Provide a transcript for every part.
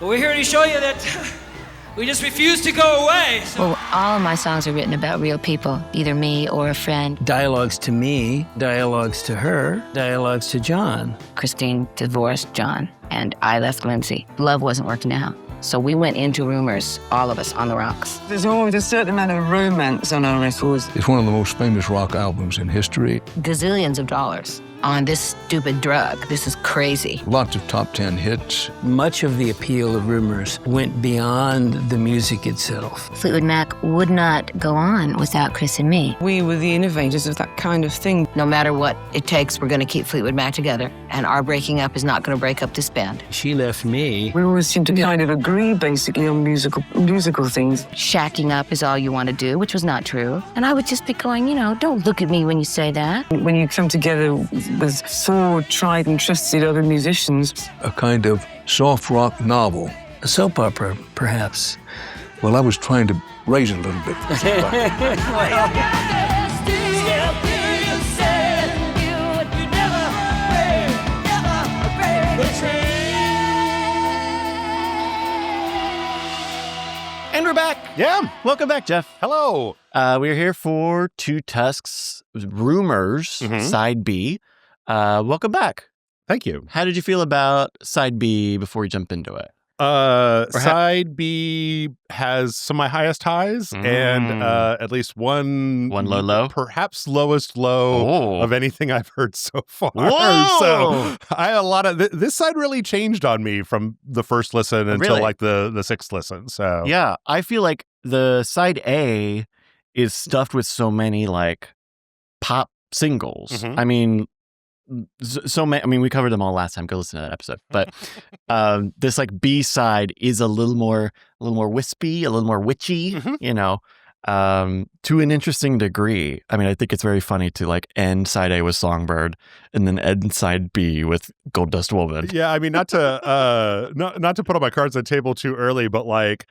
But we're here to show you that we just refuse to go away. So. Well, all of my songs are written about real people, either me or a friend. Dialogues to me, dialogues to her, dialogues to John. Christine divorced John, and I left Lindsay. Love wasn't working out. So we went into Rumours, all of us on the rocks. There's always a certain amount of romance on our records. It's one of the most famous rock albums in history. Gazillions of dollars on this stupid drug. This is crazy. Lots of top 10 hits. Much of the appeal of Rumours went beyond the music itself. Fleetwood Mac would not go on without Chris and me. We were the innovators of that kind of thing. No matter what it takes, we're going to keep Fleetwood Mac together, and our breaking up is not going to break up this band. She left me. We always seemed to kind of agree, basically, on musical things. Shacking up is all you want to do, which was not true. And I would just be going, don't look at me when you say that. When you come together with 4 tried and trusted other musicians. A kind of soft rock novel. A soap opera, perhaps. Well, I was trying to raise it a little bit. And we're back. Yeah. Welcome back, Jeff. Hello. We're here for Two Tusks Rumours, Side B. Welcome back. Thank you. How did you feel about Side B before we jump into it? Side B has some of my highest highs and at least one low, perhaps lowest low of anything I've heard so far. Whoa! So I had a lot of this side really changed on me from the first listen until like the sixth listen. So yeah, I feel like the side A is stuffed with so many like pop singles. I mean, so many. I mean, we covered them all last time. Go listen to that episode. But this like B side is a little more wispy, a little more witchy. To an interesting degree. I mean, I think it's very funny to like end side A with Songbird and then end side B with Gold Dust Woman. Yeah, I mean, not to not to put all my cards on the table too early, but like,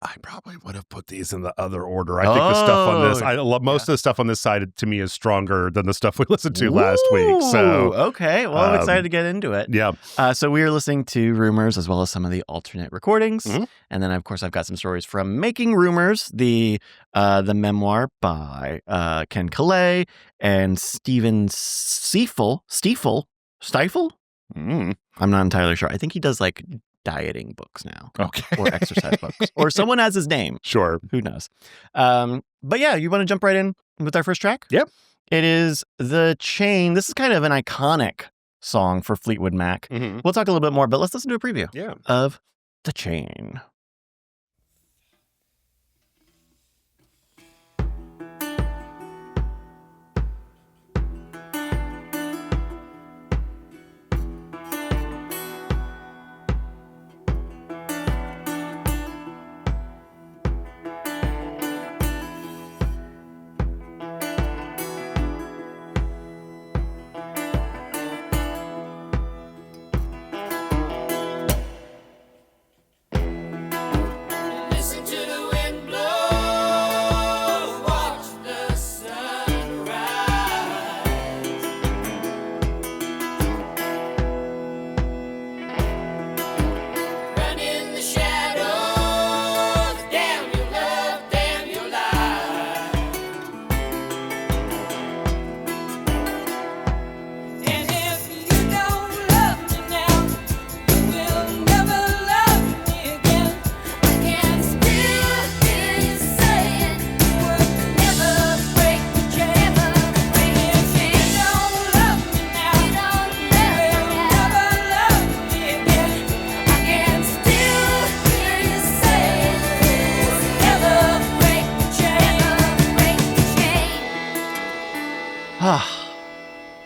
I probably would have put these in the other order. I think the stuff on this, I love most of the stuff on this side to me is stronger than the stuff we listened to last week. So okay, well, I'm excited to get into it. Yeah. So we are listening to Rumours as well as some of the alternate recordings, and then of course I've got some stories from Making Rumours, the memoir by Ken Calais and Stephen Stiefel. I'm not entirely sure. I think he does like dieting books now. Okay. Or exercise books. Or someone has his name. Sure. Who knows? But yeah, you want to jump right in with our first track? Yep. It is The Chain. This is kind of an iconic song for Fleetwood Mac. We'll talk a little bit more, but let's listen to a preview of The Chain.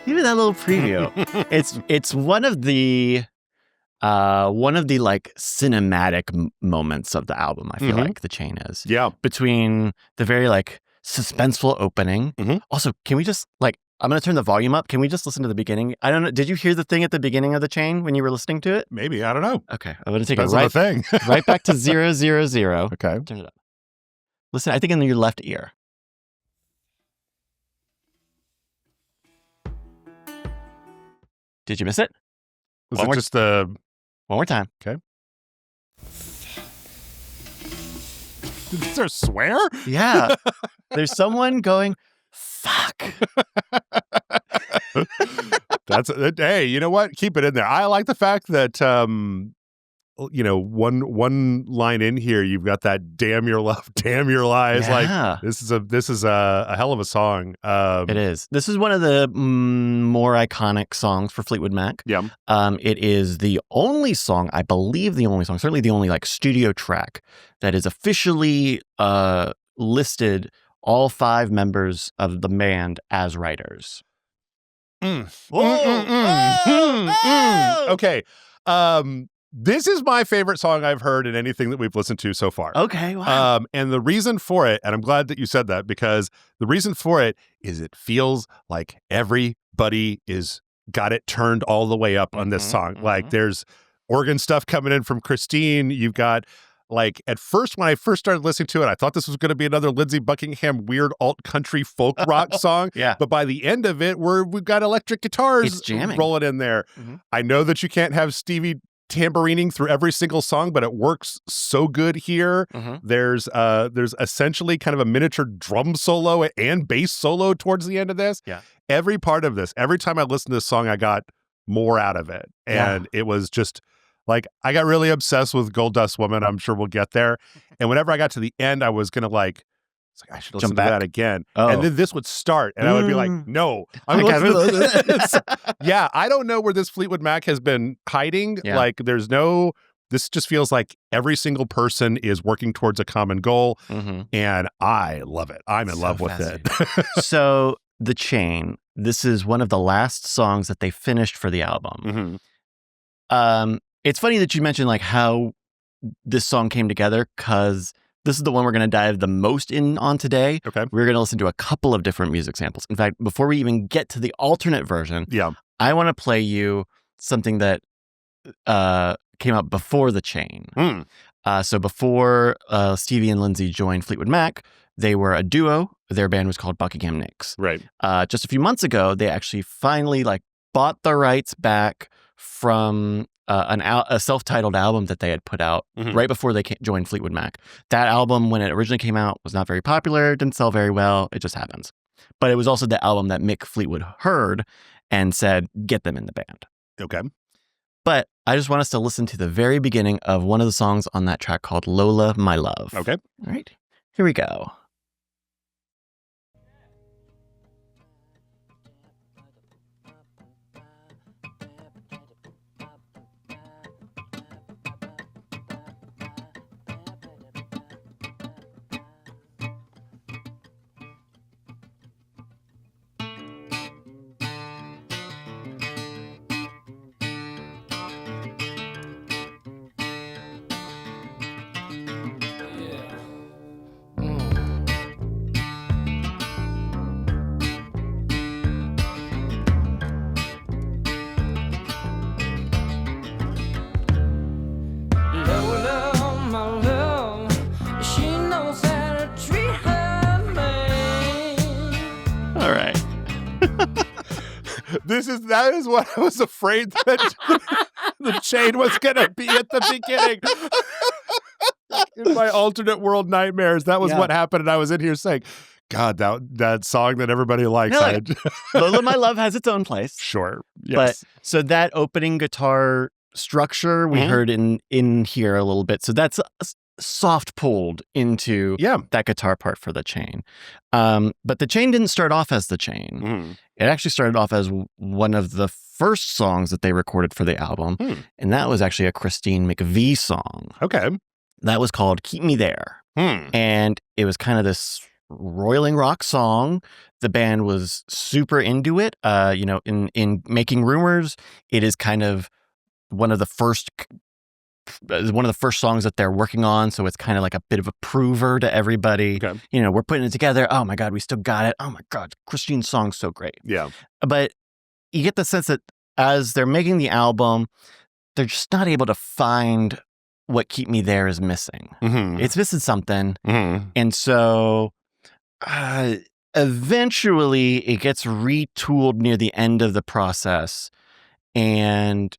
Even that little preview. It's one of the like cinematic moments of the album. I feel like The Chain is. Yeah. Between the very like suspenseful opening. Also, can we just like, I'm going to turn the volume up. Can we just listen to the beginning? I don't know. Did you hear the thing at the beginning of The Chain when you were listening to it? Maybe. I don't know. Okay. I'm going to take That's it right, the thing. right back to 000. Okay. Turn it up. Listen, I think in your left ear. Did you miss it? Was it just the... One more time. Okay. Is there a swear? Yeah. There's someone going, fuck. Hey, you know what? Keep it in there. I like the fact that one line in here, you've got that "damn your love, damn your lies." Yeah. Like this is a hell of a song. It is. This is one of the more iconic songs for Fleetwood Mac. Yeah. It is the only song, I believe, certainly the only like studio track that is officially listed all 5 members of the band as writers. Okay. This is my favorite song I've heard in anything that we've listened to so far. Okay, wow. And the reason for it, and I'm glad that you said that, because the reason for it is it feels like everybody is got it turned all the way up on this song. Like there's organ stuff coming in from Christine. You've got like, at first, when I first started listening to it, I thought this was going to be another Lindsey Buckingham weird alt country folk rock song. Yeah. But by the end of it, we've got electric guitars rolling in there. I know that you can't have Stevie tamburining through every single song, but it works so good here. There's essentially kind of a miniature drum solo and bass solo towards the end of this. Yeah. Every part of this, every time I listened to this song, I got more out of it. And it was just like, I got really obsessed with Gold Dust Woman. I'm sure we'll get there. And whenever I got to the end, I was going to I should listen to that again. And then this would start and I would be like, no, I'm listening to this. Yeah, I don't know where this Fleetwood Mac has been hiding. Yeah. Like this just feels like every single person is working towards a common goal. And I love it. I'm in love with it. So The Chain, this is one of the last songs that they finished for the album. It's funny that you mentioned like how this song came together, because this is the one we're going to dive the most in on today. Okay. We're going to listen to a couple of different music samples. In fact, before we even get to the alternate version, I want to play you something that came out before The Chain. So before Stevie and Lindsey joined Fleetwood Mac, they were a duo. Their band was called Buckingham Nicks. Right. Just a few months ago, they actually finally bought the rights back from a self-titled album that they had put out right before they joined Fleetwood Mac. That album, when it originally came out, was not very popular, didn't sell very well. It just happens. But it was also the album that Mick Fleetwood heard and said, get them in the band. Okay. But I just want us to listen to the very beginning of one of the songs on that track called Lola, My Love. Okay. All right. Here we go. That is what I was afraid that the chain was going to be at the beginning. In my alternate world nightmares, that was what happened. And I was in here saying, God, that song that everybody likes. No, Lola, My Love has its own place. Sure. Yes. But so that opening guitar structure we heard in here a little bit. So that's soft pulled into that guitar part for The Chain. But The Chain didn't start off as The Chain. It actually started off as one of the first songs that they recorded for the album. And that was actually a Christine McVie song. Okay. That was called Keep Me There. And it was kind of this roiling rock song. The band was super into it. In making Rumours, it is kind of one of the first songs that they're working on, so it's kind of like a bit of a prover to everybody. Okay. We're putting it together. Oh my God, we still got it. Oh my God, Christine's song's so great. Yeah. But you get the sense that as they're making the album, they're just not able to find what Keep Me There is missing. It's missing something. And so eventually it gets retooled near the end of the process, and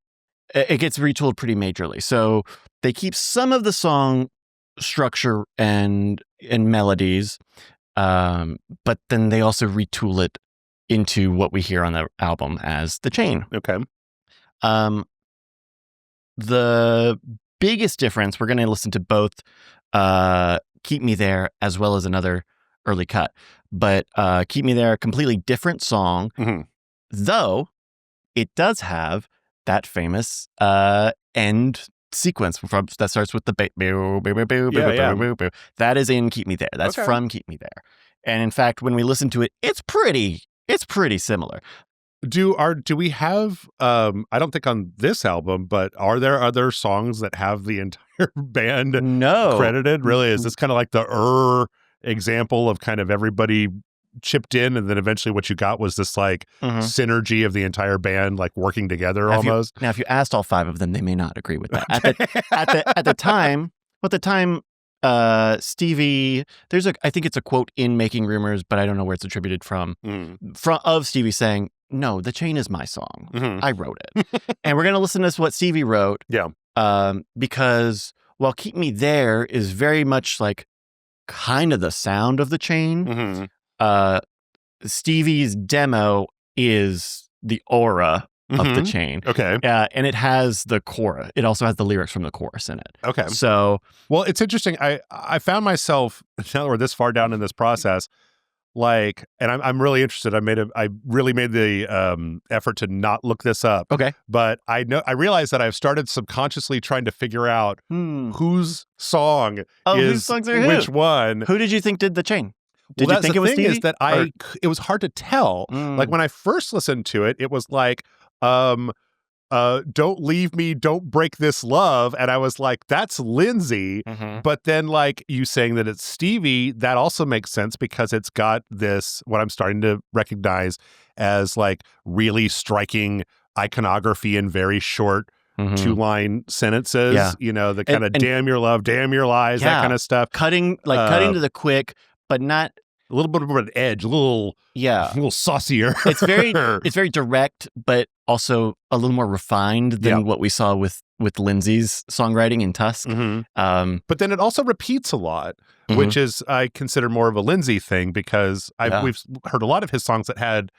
it gets retooled pretty majorly. So they keep some of the structure and melodies, but then they also retool it into what we hear on the album as the chain. Okay. The biggest difference, we're going to listen to both Keep Me There as well as another early cut, but Keep Me There, completely different song, though it does have that famous end sequence that starts with the that is in Keep Me There. That's from Keep Me There. And in fact, when we listen to it, it's pretty similar. Do we have I don't think on this album, but are there other songs that have the entire band credited? Really? Is this kind of like the example of kind of everybody chipped in, and then eventually what you got was this like synergy of the entire band like working together almost? If you asked all 5 of them, they may not agree with that. At the time, Stevie, I think it's a quote in Making Rumours, but I don't know where it's attributed from of Stevie saying, "No, the chain is my song. I wrote it." And we're going to listen to what Stevie wrote. Yeah. Because while Keep Me There is very much like kind of the sound of the chain, Stevie's demo is the aura of the chain. Okay. And it has the chorus. It also has the lyrics from the chorus in it. Okay. So, well, it's interesting. I found myself, now that we're this far down in this process, like, and I'm really interested. I really made the effort to not look this up. Okay. But I realized that I've started subconsciously trying to figure out whose song is whose songs are which one. Who did you think did the chain? Did well, you think it was Stevie? Stevie? Is that it was hard to tell. Like when I first listened to it, it was like, "Don't leave me, don't break this love," and I was like, "That's Lindsay." But then, like you saying that it's Stevie, that also makes sense because it's got this what I'm starting to recognize as like really striking iconography in very short 2-line sentences. Yeah. You know, the kind of "damn your love, damn your lies," that kind of stuff. Cutting to the quick, but not a little bit of an edge, a little saucier. It's very direct, but also a little more refined than what we saw with Lindsay's songwriting in Tusk. But then it also repeats a lot, which is I consider more of a Lindsay thing because we've heard a lot of his songs that had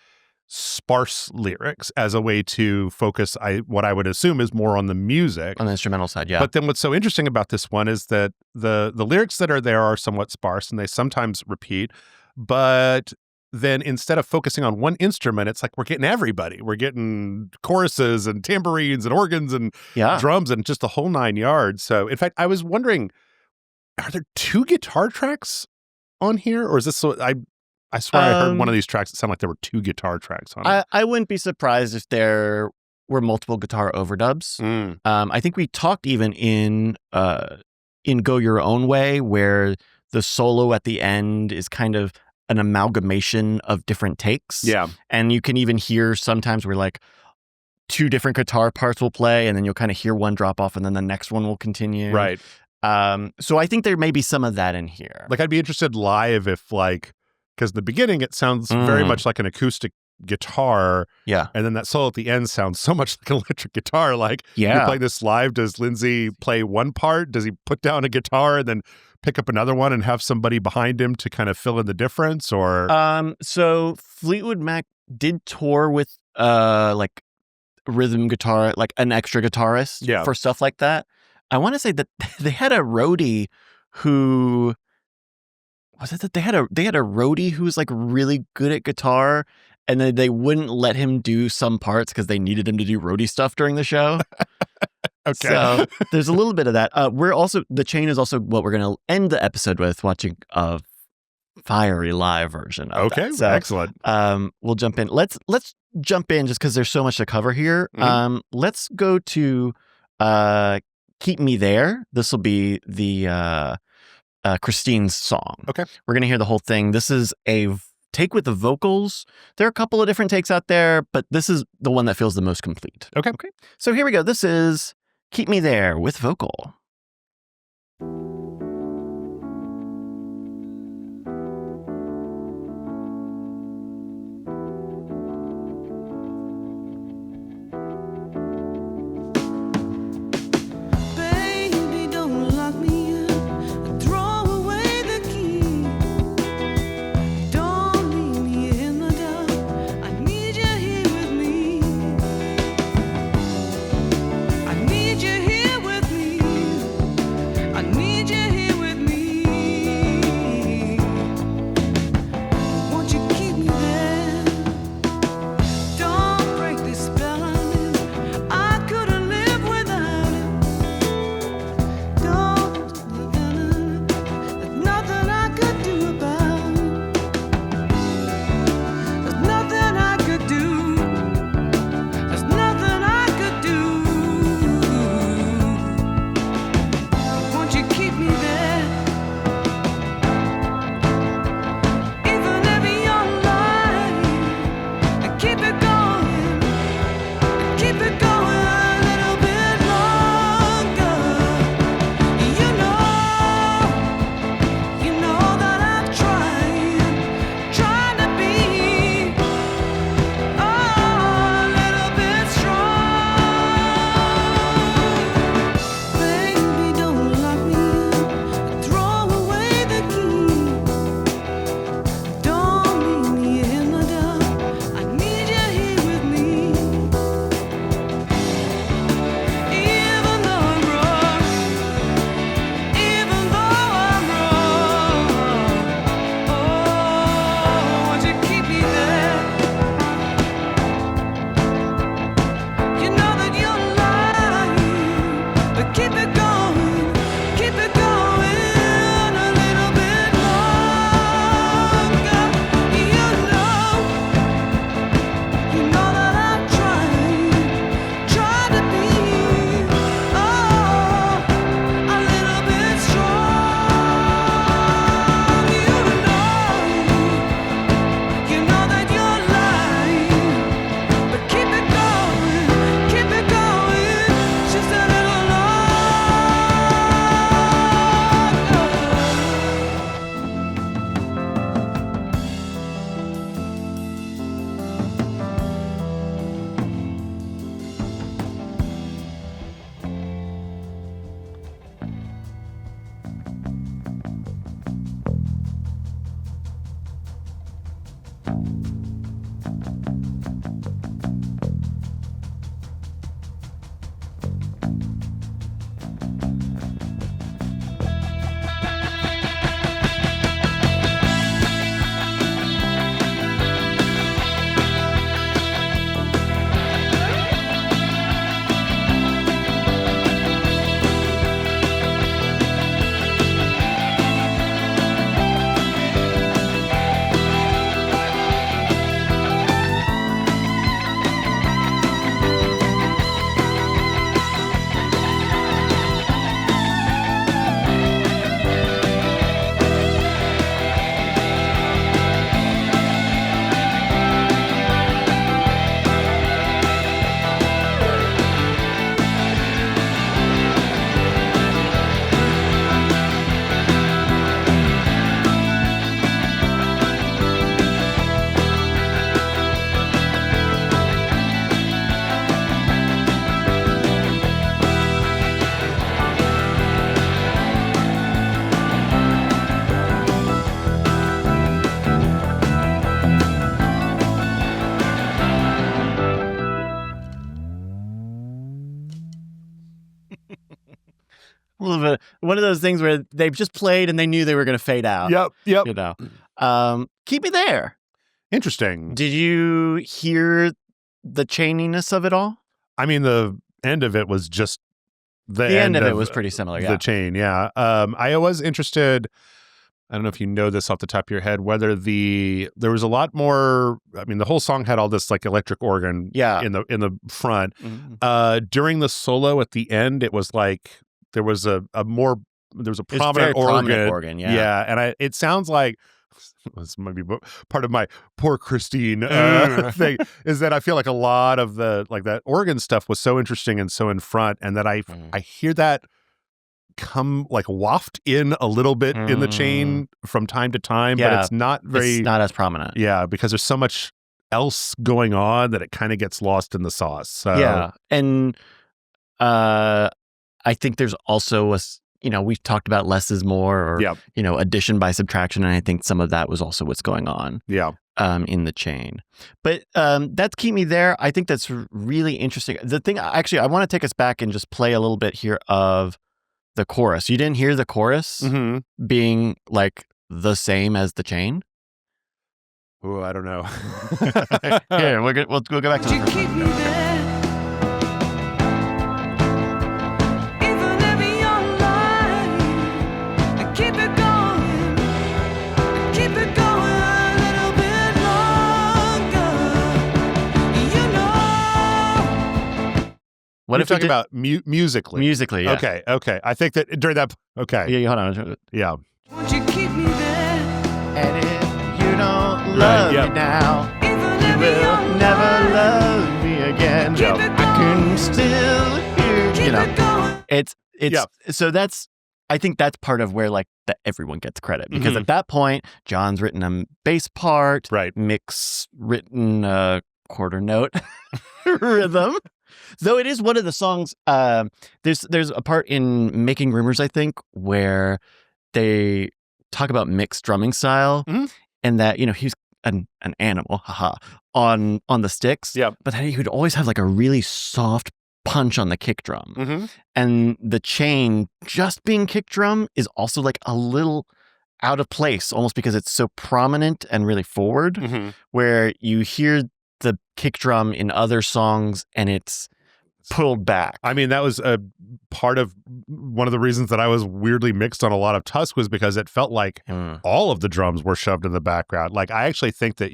sparse lyrics as a way to focus what I would assume is more on the music. On the instrumental side, yeah. But then what's so interesting about this one is that the lyrics that are there are somewhat sparse and they sometimes repeat, but then instead of focusing on one instrument, it's like we're getting everybody. We're getting choruses and tambourines and organs and drums and just the whole 9 yards. So in fact, I was wondering, are there 2 guitar tracks on here? Or is this so I swear I heard one of these tracks that sounded like there were 2 guitar tracks on it. I wouldn't be surprised if there were multiple guitar overdubs. I think we talked even in Go Your Own Way, where the solo at the end is kind of an amalgamation of different takes. Yeah. And you can even hear sometimes where like 2 different guitar parts will play and then you'll kind of hear one drop off and then the next one will continue. Right. So I think there may be some of that in here. Like I'd be interested live if like, because in the beginning it sounds very much like an acoustic guitar. Yeah. And then that solo at the end sounds so much like an electric guitar. Like you play this live, does Lindsay play one part? Does he put down a guitar and then pick up another one and have somebody behind him to kind of fill in the difference? Or so Fleetwood Mac did tour with like rhythm guitar, like an extra guitarist for stuff like that. I want to say that they had a roadie who was it that they had a roadie who was like really good at guitar, and then they wouldn't let him do some parts because they needed him to do roadie stuff during the show. Okay. So there's a little bit of that. The chain is also what we're going to end the episode with, watching a fiery live version of that. So, excellent. We'll jump in. Let's jump in just because there's so much to cover here. Let's go to Keep Me There. This will be the Christine's song. Okay. We're going to hear the whole thing. This is a take with the vocals. There are a couple of different takes out there, but this is the one that feels the most complete. Okay. So here we go. This is Keep Me There with vocal. Baby, don't lock me up. little bit one of those things where they've just played and they knew they were going to fade out. Yep. You know, Keep Me There. Interesting. Did you hear the chaininess of it all? I mean, the end of it was just the end of it was pretty similar. Yeah. The chain. Yeah. I was interested. I don't know if you know this off the top of your head, whether there was a lot more. I mean, the whole song had all this like electric organ in the front. Mm-hmm. During the solo at the end, it was like there was a prominent organ. Yeah. And it sounds like this might be part of my poor Christine thing, is that I feel like a lot of that organ stuff was so interesting and so in front, and that I hear that come like waft in a little bit in the chain from time to time, but it's not as prominent. Yeah, because there's so much else going on that it kind of gets lost in the sauce. So. Yeah, and I think there's also we've talked about less is more, or addition by subtraction, and I think some of that was also what's going on. Yeah. In the chain. But that's Keep Me There. I think that's really interesting. The thing, actually, I want to take us back and just play a little bit here of the chorus. You didn't hear the chorus being like the same as the chain? Oh, I don't know. Here, we'll go back to the first one. What if you're talking about musically? Musically, yeah. Okay. I think that during that. Okay. Yeah, hold on. Yeah. Won't you keep me there? And if you don't love me now, you will never love me again. I can still hear. It's so that's. I think that's part of where like that everyone gets credit, because at that point, John's written a bass part, right? Mick's written a quarter note rhythm. Though it is one of the songs, there's a part in Making Rumours, I think, where they talk about Mick's drumming style, and that he's an animal, on the sticks. Yeah, but that he would always have like a really soft punch on the kick drum, and the chain just being kick drum is also like a little out of place, almost because it's so prominent and really forward, where you hear the kick drum in other songs and it's pulled back. I mean, that was a part of one of the reasons that I was weirdly mixed on a lot of Tusk, was because it felt like all of the drums were shoved in the background. Like, I actually think that,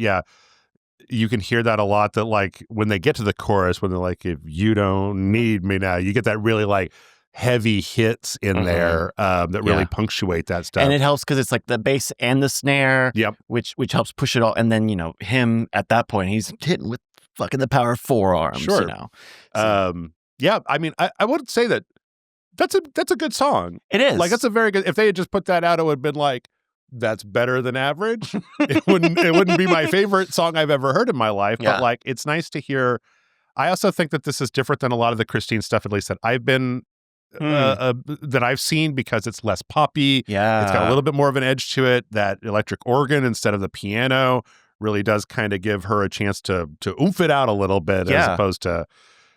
you can hear that a lot, that like when they get to the chorus, when they're like, if you don't need me now, you get that really like heavy hits in there that really punctuate that stuff. And it helps because it's like the bass and the snare, which helps push it all. And then, him at that point, he's hitting with fucking the power of forearms, Sure. So. I mean, I would say that that's a good song. It is. Like, that's a very good, if they had just put that out, it would have been like, that's better than average. It wouldn't be my favorite song I've ever heard in my life, but like, it's nice to hear. I also think that this is different than a lot of the Christine stuff, at least that I've been that I've seen, because it's less poppy. Yeah, it's got a little bit more of an edge to it. That electric organ instead of the piano really does kind of give her a chance to oomph it out a little bit, as opposed to,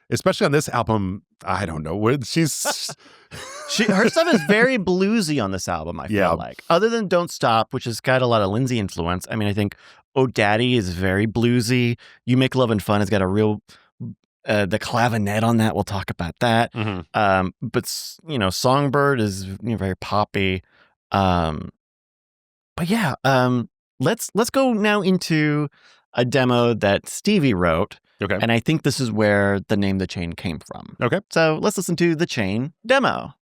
especially on this album. I don't know, her stuff is very bluesy on this album, I feel like. Other than Don't Stop, which has got a lot of Lindsay influence. I mean, I think Oh Daddy is very bluesy. You Make Love and Fun has got a real the clavinet on that. We'll talk about that. But Songbird is very poppy. But yeah, let's go now into a demo that Stevie wrote. Okay. And I think this is where the name The Chain came from. Okay. So let's listen to The Chain demo.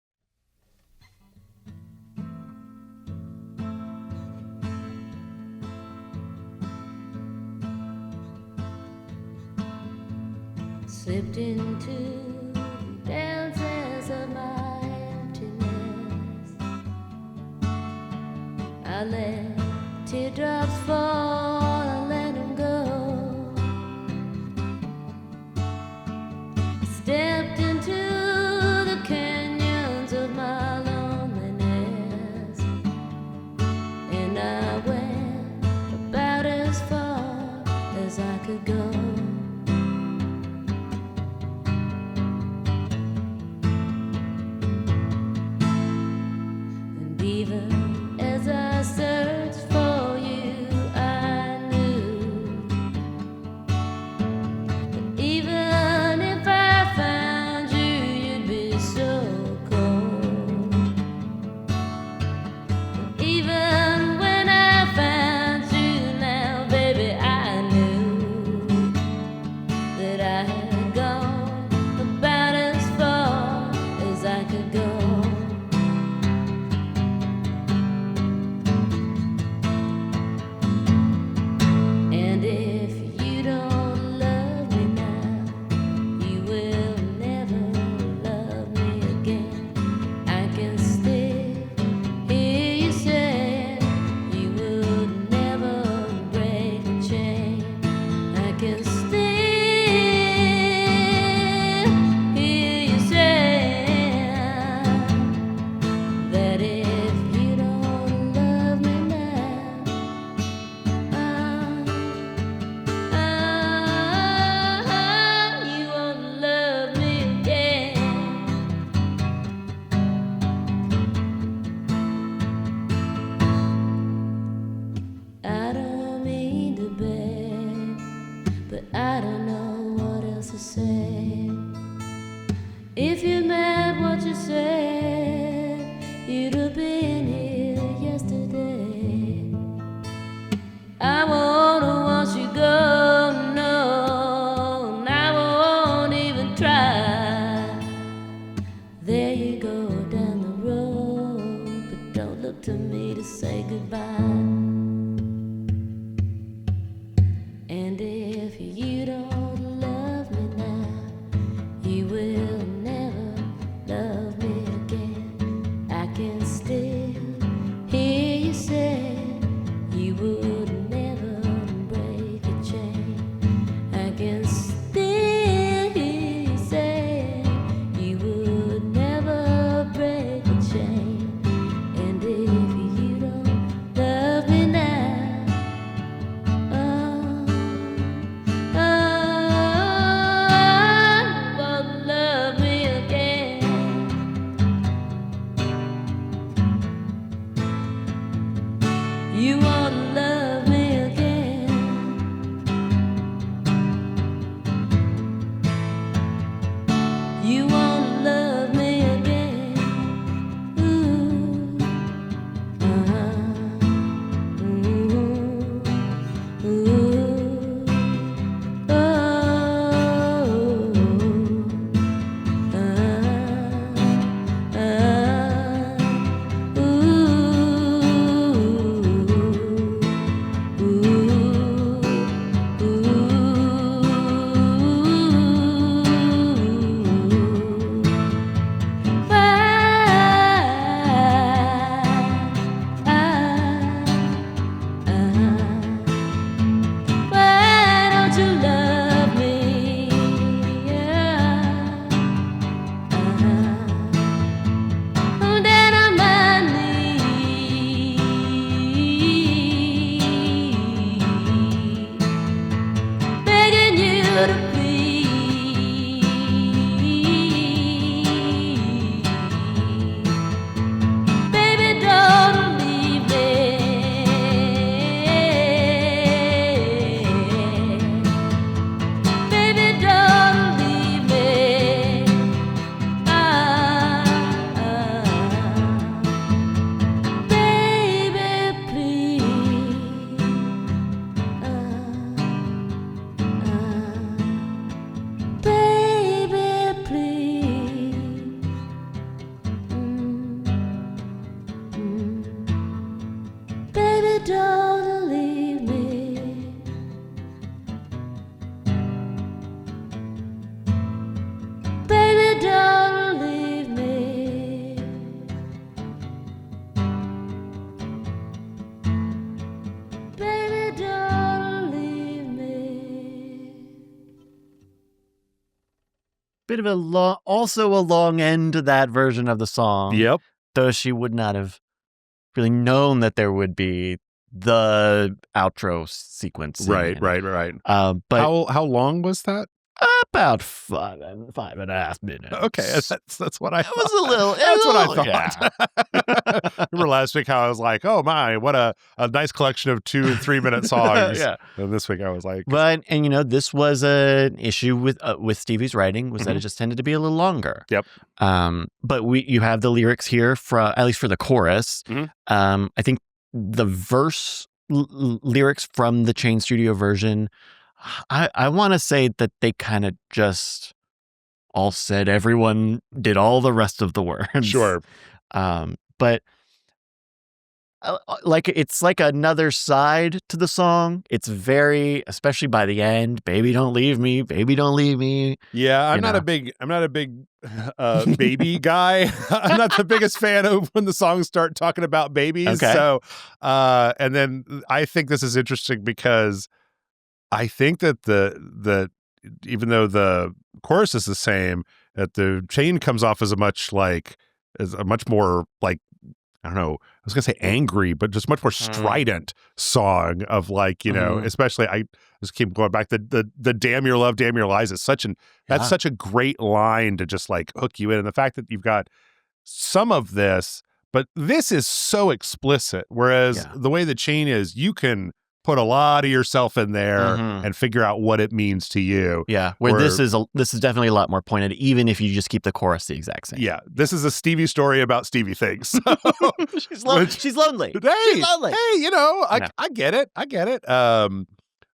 Slipped into the dances of my emptiness. I let teardrops fall and let them go. Stepped into the canyons of my loneliness, and I went about as far as I could go. to me to say goodbye. And if you don't love me now, you will never love me again. I can still hear you say you would never break a chain. I can still hear you say you would never break a chain. And if you don't love me now, won't love me again. You won't love me again. You won't love me again. Ooh, ooh, ooh, why don't you love me? I'm down on my knees, begging you to please, baby, don't leave me. Baby, don't leave me. Baby, please. Baby, please. Baby, don't leave me. Baby, don't leave me. Baby, don't leave me. Bit of a also a long end to that version of the song. Yep. Though she would not have really known that there would be the outro sequence. Right. But How long was that? about five and a half minutes. Okay, that's what I thought. was a little. That's what I yeah. thought. Remember last week how I was like, oh my, what a nice collection of 2 and 3 minute songs. Yeah. And this week I was like, But this was an issue with Stevie's writing was that it just tended to be a little longer. Yep. But you have the lyrics here for at least for the chorus. I think the verse lyrics from the Chain Studio version, I want to say that they kind of just all said everyone did all the rest of the words. sure. But it's like another side to the song. It's very, especially by the end, baby don't leave me, baby don't leave me. Yeah, I'm not a big baby guy. I'm not the biggest fan of when the songs start talking about babies. Okay. So and then I think this is interesting because I think that the even though the chorus is the same, that the Chain comes off as a much more like, I don't know, I was gonna say angry, but just much more strident song of like, especially I just keep going back. The damn your love, damn your lies is that's such a great line to just like hook you in. And the fact that you've got some of this, but this is so explicit. Whereas the way the Chain is, you can put a lot of yourself in there and figure out what it means to you. Yeah, where this is definitely a lot more pointed, even if you just keep the chorus the exact same. Yeah, this is a Stevie story about Stevie things. So, she's lonely. She's lonely. Hey, I get it.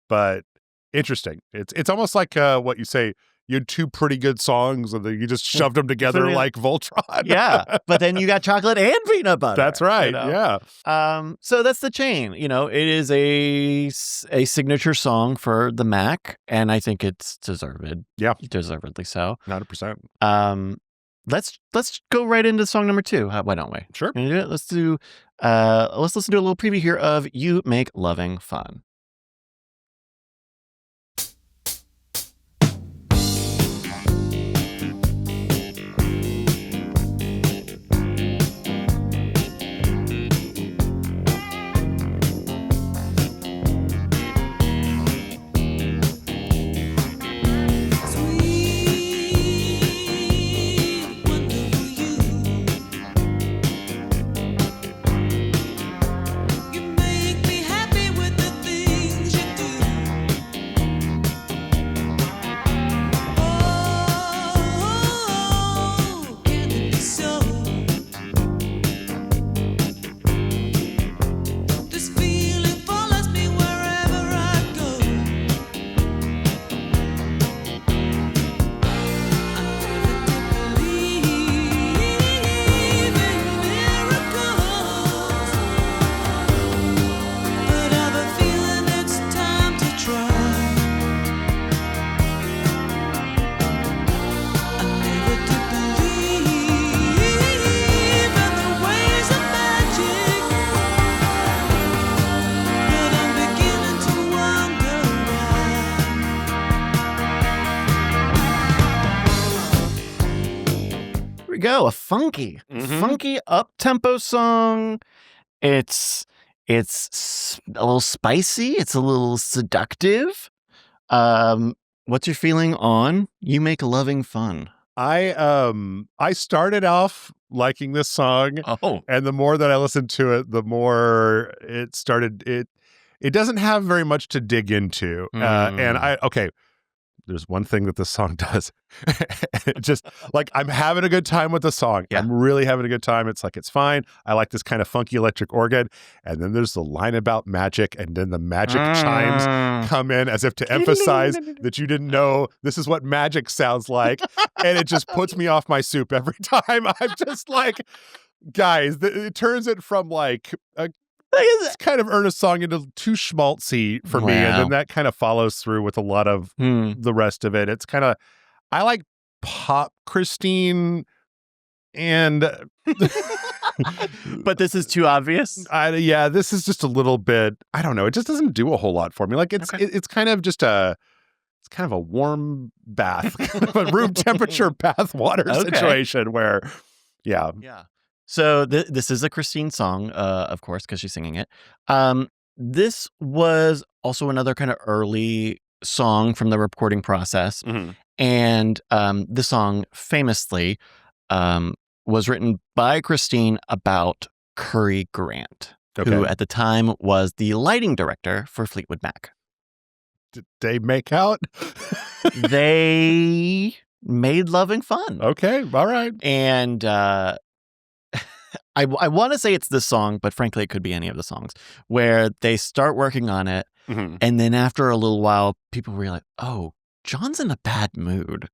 But interesting. It's almost like what you say. you had two pretty good songs and then you just shoved them together like Voltron. Yeah, but then you got chocolate and peanut butter. That's right. You know? Yeah. So that's the chain. You know, it is a signature song for the Mac, and I think it's deserved. Yeah, deservedly so. 100%. Let's go right into song number 2. Why don't we? Sure. Can you do it? Let's listen to a little preview here of "You Make Loving Fun." Go a funky up-tempo song. It's a little spicy, it's a little seductive. What's your feeling on "You Make Loving Fun"? I started off liking this song, and the more that I listened to it, the more it started. It doesn't have very much to dig into, and there's one thing that this song does. Just like, I'm having a good time with the song. Yeah. I'm really having a good time. It's like, it's fine. I like this kind of funky electric organ. And then there's the line about magic. And then the magic chimes come in as if to emphasize that you didn't know this is what magic sounds like. And it just puts me off my soup every time. I'm just like, guys, it turns it from like it's kind of earnest song into too schmaltzy for me, and then that kind of follows through with a lot of the rest of it. It's kind of, I like pop Christine, and but this is too obvious. This is just a little bit. I don't know. It just doesn't do a whole lot for me. Like it's kind of just a warm bath, a room temperature bath water situation where, yeah. So this is a Christine song, of course, because she's singing it. This was also another kind of early song from the recording process. Mm-hmm. And the song famously was written by Christine about Curry Grant, who at the time was the lighting director for Fleetwood Mac. Did they make out? They made loving fun. Okay, all right. And I want to say it's this song, but frankly, it could be any of the songs, where they start working on it. Mm-hmm. And then after a little while, people realize, oh, John's in a bad mood.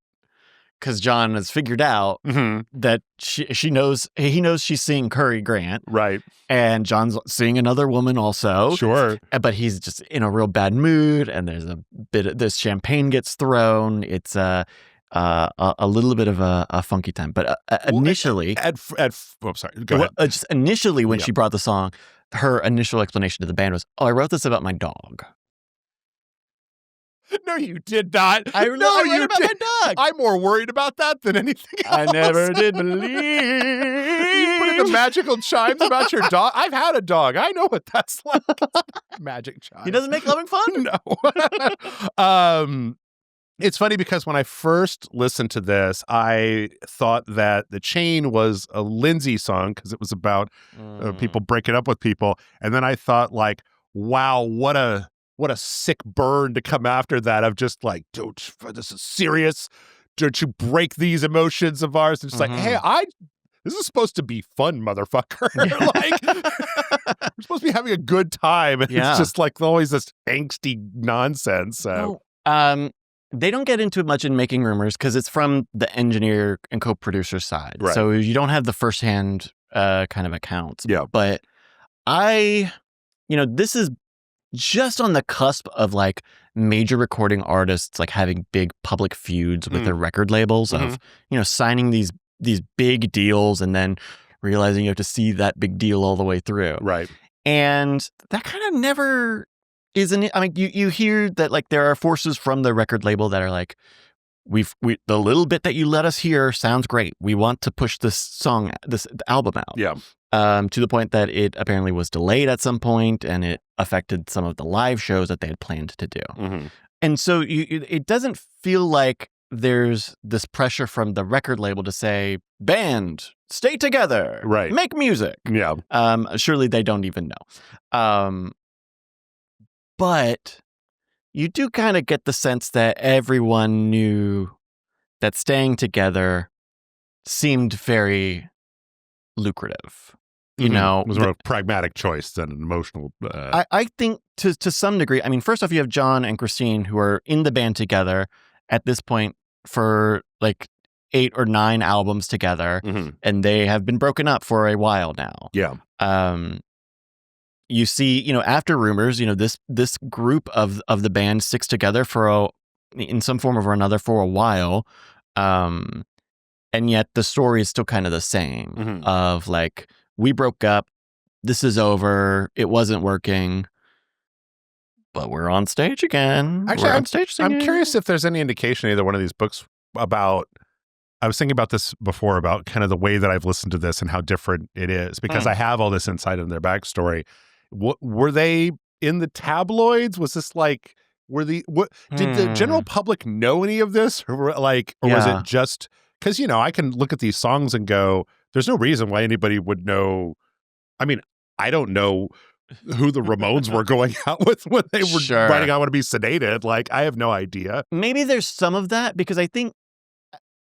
Because John has figured out that he knows she's seeing Curry Grant. Right. And John's seeing another woman also. Sure. But he's just in a real bad mood. And there's a bit of this champagne gets thrown. It's a little bit of a funky time. But initially... sorry. Go ahead. Just initially, when she brought the song, her initial explanation to the band was, I wrote this about my dog. No, you did not. I wrote about my dog. I'm more worried about that than anything else. I never did believe. You put in the magical chimes about your dog. I've had a dog. I know what that's like. Magic chimes. He doesn't make loving fun? No. It's funny because when I first listened to this, I thought that The Chain was a Lindsay song because it was about people breaking up with people. And then I thought, like, wow, what a sick burn to come after that of just like, this is serious. Don't you break these emotions of ours? And just like, hey, this is supposed to be fun, motherfucker. Like, we're supposed to be having a good time. And it's just like always this angsty nonsense. So. they don't get into it much in Making Rumours because it's from the engineer and co-producer side. Right. So you don't have the firsthand kind of accounts. Yeah. But this is just on the cusp of like major recording artists like having big public feuds with their record labels of, signing these big deals and then realizing you have to see that big deal all the way through. Right. And that kind of never isn't it. I mean, you hear that like there are forces from the record label that are like, the little bit that you let us hear sounds great. We want to push this album out. Yeah. To the point that it apparently was delayed at some point and it affected some of the live shows that they had planned to do. Mm-hmm. And so it doesn't feel like there's this pressure from the record label to say, band, stay together, right, make music. Yeah. Surely they don't even know. But you do kind of get the sense that everyone knew that staying together seemed very lucrative. You know, it was more a pragmatic choice than an emotional. I think to some degree. I mean, first off, you have John and Christine who are in the band together at this point for like 8 or 9 albums together, and they have been broken up for a while now. Yeah. You see, after Rumours, this group of the band sticks together in some form or another for a while, and yet the story is still kind of the same. Of like, we broke up, this is over, it wasn't working, but we're on stage again. Actually, we're on stage singing. I'm curious if there's any indication in either one of these books about. I was thinking about this before about kind of the way that I've listened to this and how different it is because I have all this insight in their backstory. Were they in the tabloids? Was this like did the general public know any of this, or was it just because I can look at these songs and go, there's no reason why anybody would know. I mean, I don't know who the Ramones were going out with when they were writing "I Want to Be Sedated." Like, I have no idea. Maybe there's some of that because I think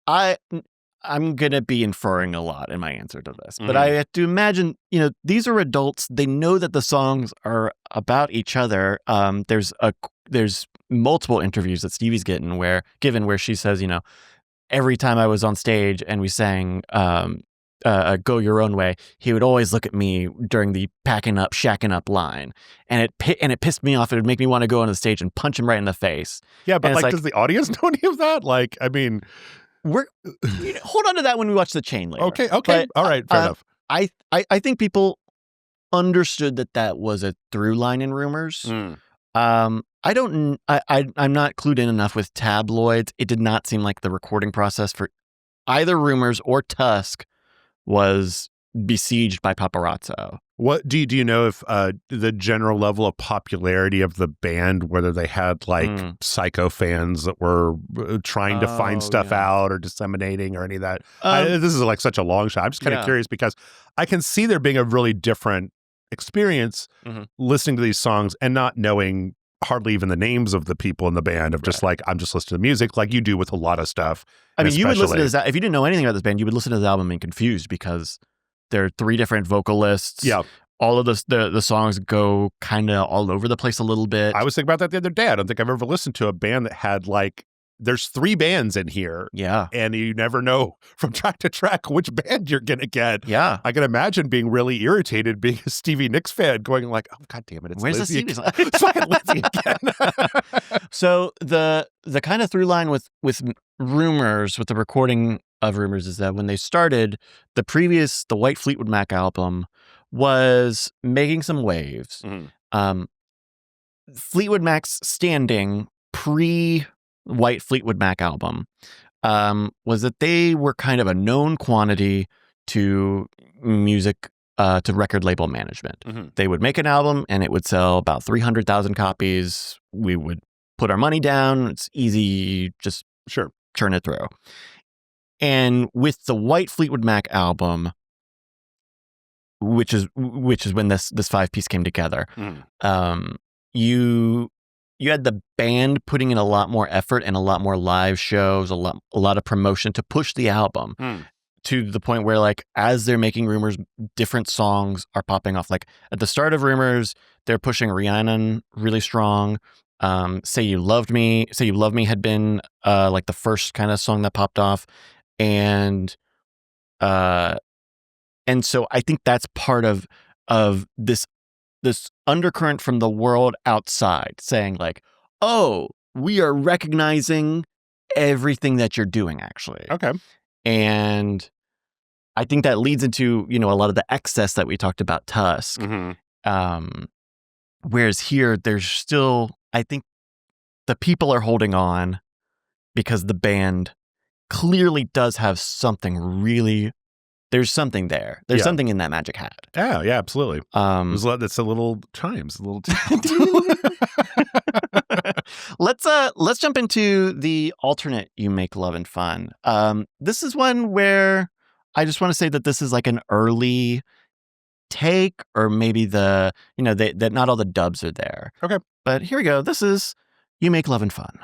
I'm going to be inferring a lot in my answer to this, but I have to imagine, these are adults. They know that the songs are about each other. There's multiple interviews that Stevie's given where she says, every time I was on stage and we sang Go Your Own Way, he would always look at me during the packing up, shacking up line. And it pissed me off. It would make me want to go on the stage and punch him right in the face. Yeah, but does the audience know any of that? Like, I mean... hold on to that when we watch The Chain later. Okay. But, all right, fair enough. I think people understood that was a through line in Rumours. I'm not clued in enough with tabloids. It did not seem like the recording process for either Rumours or Tusk was besieged by paparazzo. What do you know if the general level of popularity of the band, whether they had like psycho fans that were trying to find stuff out or disseminating or any of that? This is like such a long shot. I'm just kind of curious because I can see there being a really different experience listening to these songs and not knowing hardly even the names of the people in the band of just like, I'm just listening to music like you do with a lot of stuff. I mean, you would listen to this, if you didn't know anything about this band, you would listen to the album and confused because there are 3 different vocalists. Yeah. All of the songs go kind of all over the place a little bit. I was thinking about that the other day. I don't think I've ever listened to a band that had like, there's 3 bands in here. Yeah. And you never know from track to track which band you're going to get. Yeah. I can imagine being really irritated being a Stevie Nicks fan going like, oh, God damn it. It's Where's Lizzie the again. It's fucking Lizzie again. So the kind of through line with Rumours, with the recording of Rumours is that when they started, the White Fleetwood Mac album was making some waves. Fleetwood Mac's standing pre-White Fleetwood Mac album was that they were kind of a known quantity to music, to record label management. They would make an album and it would sell about 300,000 copies. We would put our money down. It's easy, just churn it through. And with the White Fleetwood Mac album, which is when this 5-piece came together, you had the band putting in a lot more effort and a lot more live shows, a lot of promotion to push the album to the point where, like, as they're making Rumours, different songs are popping off. Like at the start of Rumours, they're pushing Rhiannon really strong. Say You Love Me had been like the first kind of song that popped off, and so I think that's part of this undercurrent from the world outside saying like, oh, we are recognizing everything that you're doing actually. Okay. And I think that leads into, a lot of the excess that we talked about Tusk. Mm-hmm. Whereas here, there's still, I think the people are holding on because the band clearly does have something really, there's something there. There's something in that magic hat. Yeah, absolutely. It's a little chimes, a little Let's jump into the alternate You Make Love and Fun. This is one where I just want to say that this is like an early take, or maybe that not all the dubs are there. Okay. But here we go. This is You Make Love and Fun.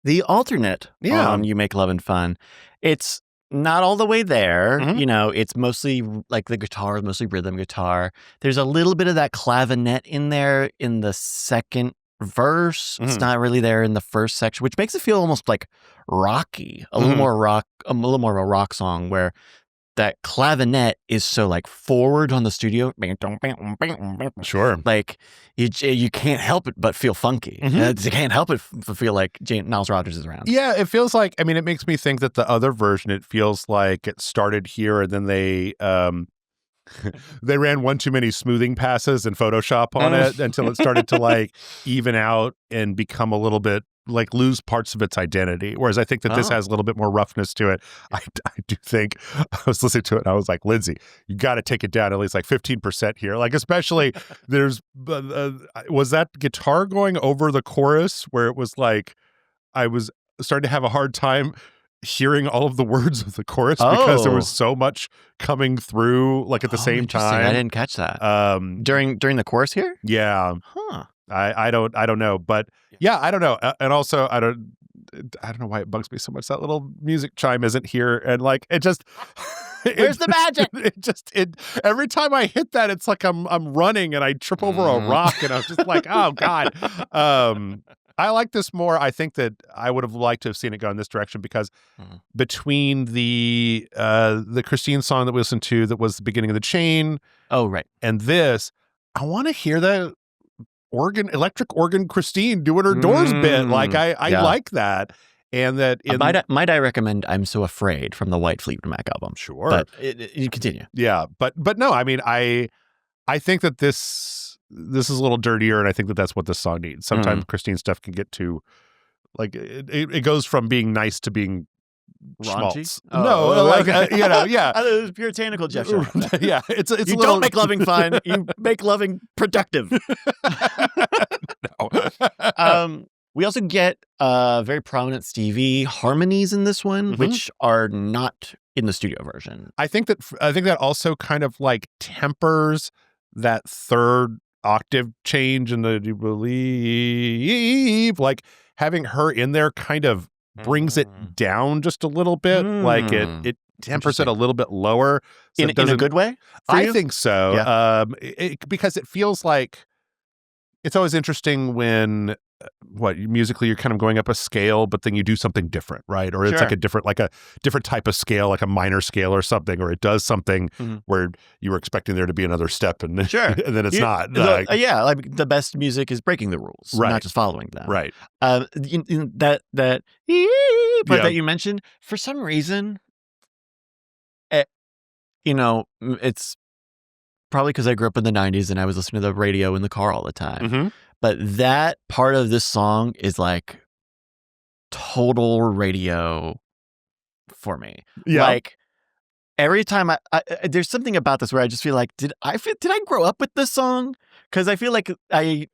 The alternate on You Make Love and Fun. It's not all the way there. You know, it's mostly like the guitar, mostly rhythm guitar. There's a little bit of that clavinet in there in the second verse. It's not really there in the first section, which makes it feel almost like rocky, a little more rock, a little more of a rock song where that clavinet is so like forward on the studio. Sure. Like you can't help it but feel funky. You can't help it but feel like Niles Rodgers is around. Yeah, it feels like, I mean, it makes me think that the other version, it feels like it started here and then they they ran one too many smoothing passes in Photoshop on it until it started to like even out and become a little bit like lose parts of its identity. Whereas I think that this has a little bit more roughness to it. I do think I was listening to it and I was like, Lindsay, you got to take it down at least like 15% here. Like, especially there's, was that guitar going over the chorus where it was like, I was starting to have a hard time hearing all of the words of the chorus because there was so much coming through like at the same time. I didn't catch that. During the chorus here? Yeah. Huh. I don't know, but yeah, I don't know. And also I don't know why it bugs me so much. That little music chime isn't here. And like, it just, where's the magic? It every time I hit that, it's like I'm running and I trip over a rock and I'm just like, oh God. I like this more. I think that I would have liked to have seen it go in this direction because between the Christine song that we listened to that was the beginning of the chain. Oh, right. And this, I want to hear the electric organ Christine doing her Doors bit. Like I like that. And that might I recommend I'm So Afraid from the White Fleetwood Mac album? Sure. But you continue. Yeah. But no, I mean, I think that this is a little dirtier, and I think that that's what this song needs. Sometimes Christine stuff can get too, like, it goes from being nice to being raunchy. Schmaltz. No, like yeah. It was puritanical, Jeff. Yeah, it's you a don't little... make loving fun. You make loving productive. No. We also get very prominent Stevie harmonies in this one, which are not in the studio version. I think that also kind of like tempers that third octave change in the "Do Believe," like having her in there kind of brings it down just a little bit. Like it tempers it a little bit lower. So in a good way? I think so. Yeah. Because it feels like it's always interesting when musically you're kind of going up a scale, but then you do something different, right? Or it's like a different type of scale, like a minor scale or something, or it does something where you were expecting there to be another step and then, and then it's not. Like the best music is breaking the rules, not just following them. Right. That part that you mentioned, for some reason, it's probably because I grew up in the 90s and I was listening to the radio in the car all the time. But that part of this song is like total radio for me. Yeah. Like every time I there's something about this where I just feel like, did I grow up with this song? Because I feel like I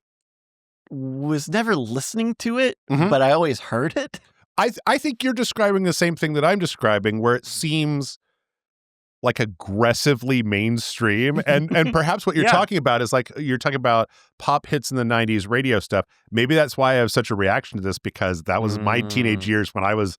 was never listening to it, but I always heard it. I think you're describing the same thing that I'm describing, where it seems like aggressively mainstream. And perhaps what you're talking about is like, you're talking about pop hits in the 90s radio stuff. Maybe that's why I have such a reaction to this, because that was my teenage years when I was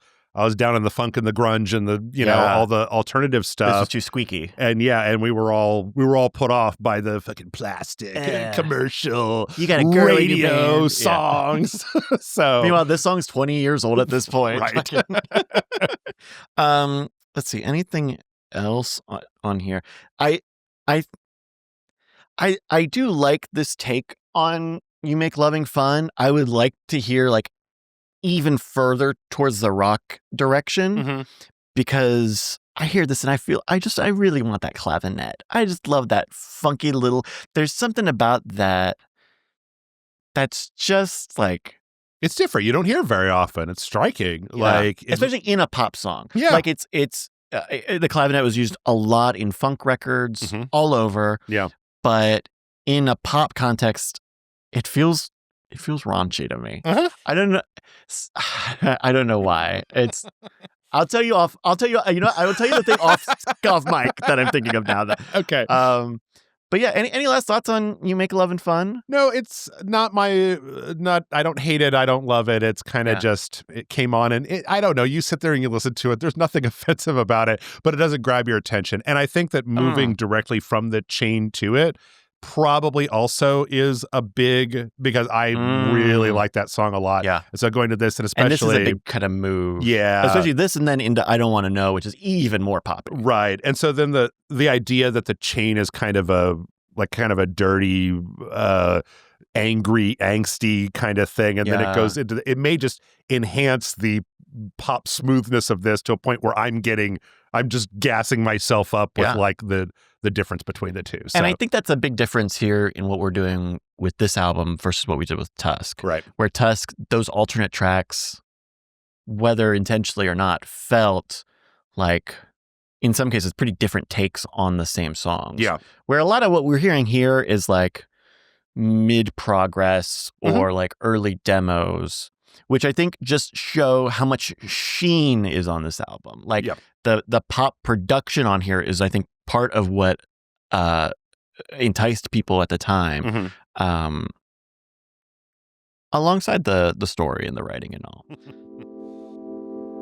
down in the funk and the grunge and the, all the alternative stuff. This was too squeaky. And and we were all put off by the fucking plastic and commercial you got a girl radio songs. So meanwhile, this song's 20 years old at this point. Right. Let's see, anything else on here? I do like this take on You Make Loving Fun. I would like to hear like even further towards the rock direction, because I hear this and I feel I really want that clavinet. I just love that funky little, there's something about that that's just like, it's different. You don't hear it very often. It's striking. Especially in a pop song. Yeah. Like it's the clavinet was used a lot in funk records all over. Yeah. But in a pop context, it feels raunchy to me. I don't know. I don't know why. I'll tell you, I will tell you the thing off mic that I'm thinking of now. Okay. But yeah, any last thoughts on You Make Love and Fun? No, it's not I don't hate it. I don't love it. It's kind of just, it came on and I don't know. You sit there and you listen to it. There's nothing offensive about it, but it doesn't grab your attention. And I think that moving directly from the chain to it probably also is a big, because I really like that song a lot. Yeah. And so going to this, and especially. And this is a big kind of move. Yeah. Especially this and then into I Don't Want to Know, which is even more popular. Right. And so then the idea that the chain is kind of a dirty, angry, angsty kind of thing. And then it goes into, it may just enhance the pop smoothness of this to a point where I'm just gassing myself up with like the difference between the two. So. And I think that's a big difference here in what we're doing with this album versus what we did with Tusk. Right. Where Tusk, those alternate tracks, whether intentionally or not, felt like, in some cases, pretty different takes on the same songs. Yeah. Where a lot of what we're hearing here is like mid-progress or like early demos, which I think just show how much sheen is on this album. Like the pop production on here is, I think, part of what enticed people at the time, alongside the story and the writing and all.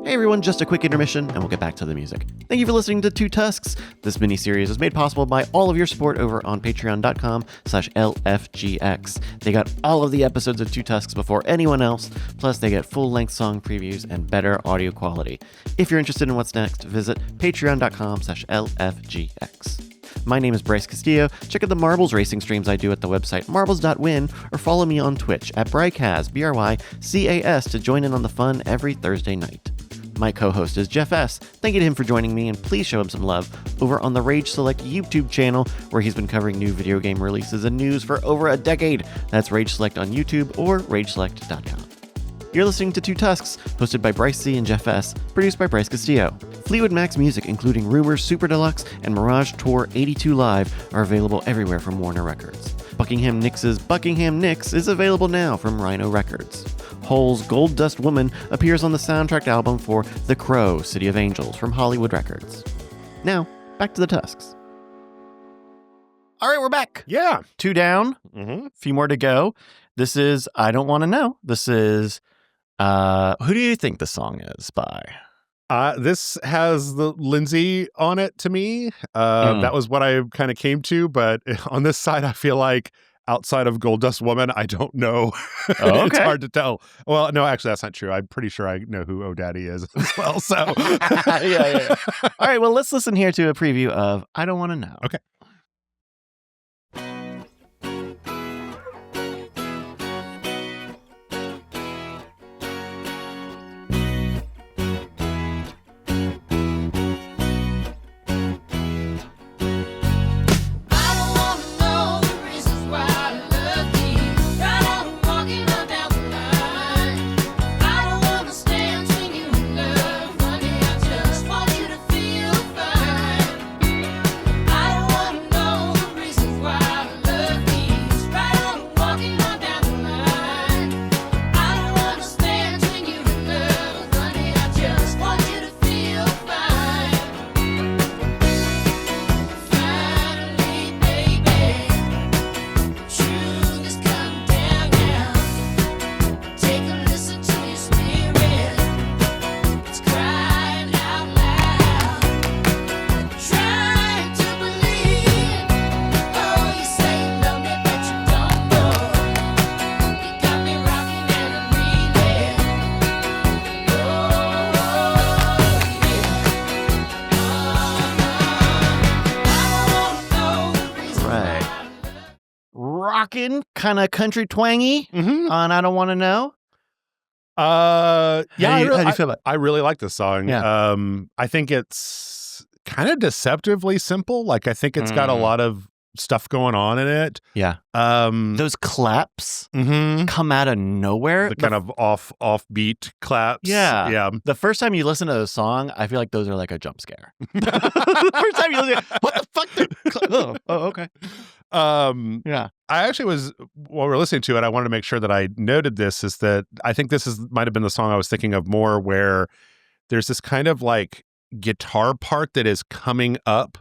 Hey everyone, just a quick intermission and we'll get back to the music. Thank you for listening to Two Tusks. This mini-series is made possible by all of your support over on patreon.com/LFGX. They got all of the episodes of Two Tusks before anyone else, plus they get full-length song previews and better audio quality. If you're interested in what's next, visit patreon.com/LFGX. My name is Bryce Castillo. Check out the marbles racing streams I do at the website marbles.win, or follow me on Twitch at Brycas, BRYCAS, to join in on the fun every Thursday night. My co-host is Jeff S. Thank you to him for joining me, and please show him some love over on the Rage Select YouTube channel, where he's been covering new video game releases and news for over a decade. That's Rage Select on YouTube or rageselect.com. You're listening to Two Tusks, hosted by Bryce C. and Jeff S., produced by Bryce Castillo. Fleetwood Mac's music, including Rumours, Super Deluxe, and Mirage Tour 82 Live, are available everywhere from Warner Records. Buckingham Nicks' Buckingham Nicks is available now from Rhino Records. Hole's Gold Dust Woman appears on the soundtrack album for The Crow, City of Angels from Hollywood Records. Now, back to the Tusks. All right, we're back. Yeah. 2 down, a few more to go. This is I Don't Want to Know. This is, who do you think the song is by? This has the Lindsay on it to me. That was what I kind of came to, but on this side, I feel like outside of Gold Dust Woman, I don't know. Oh, okay. It's hard to tell. Well, no, actually, that's not true. I'm pretty sure I know who O'Daddy is as well. So, yeah. All right, well, let's listen here to a preview of I Don't Want to Know. Okay. Kind of country twangy on I Don't Want to Know. Yeah. How do you feel about it? I really like this song. Yeah. I think it's kind of deceptively simple. Like, I think it's got a lot of stuff going on in it. Yeah. Those claps come out of nowhere. The kind of offbeat claps. Yeah. Yeah. The first time you listen to the song, I feel like those are like a jump scare. The first time you listen, what the fuck? Oh, okay. Yeah. I actually was, while we were listening to it, I wanted to make sure that I noted this, is that I think this might have been the song I was thinking of more, where there's this kind of like guitar part that is coming up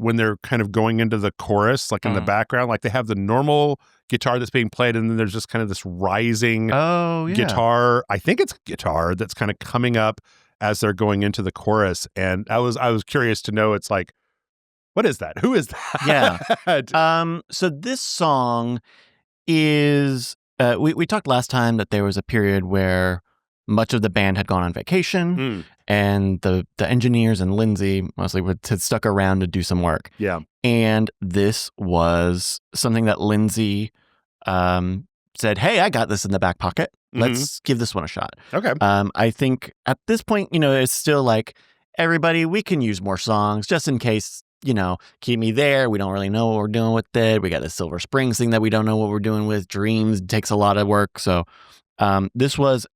when they're kind of going into the chorus, like in the background, like they have the normal guitar that's being played, and then there's just kind of this rising guitar. I think it's guitar that's kind of coming up as they're going into the chorus. And I was curious to know, it's like, what is that? Who is that? Yeah. So this song is, we talked last time that there was a period where much of the band had gone on vacation, and the engineers and Lindsay mostly had stuck around to do some work. Yeah. And this was something that Lindsay said, hey, I got this in the back pocket. Let's give this one a shot. Okay. I think at this point, it's still like, everybody, we can use more songs just in case, Keep Me There. We don't really know what we're doing with it. We got the Silver Springs thing that we don't know what we're doing with. Dreams takes a lot of work. So this was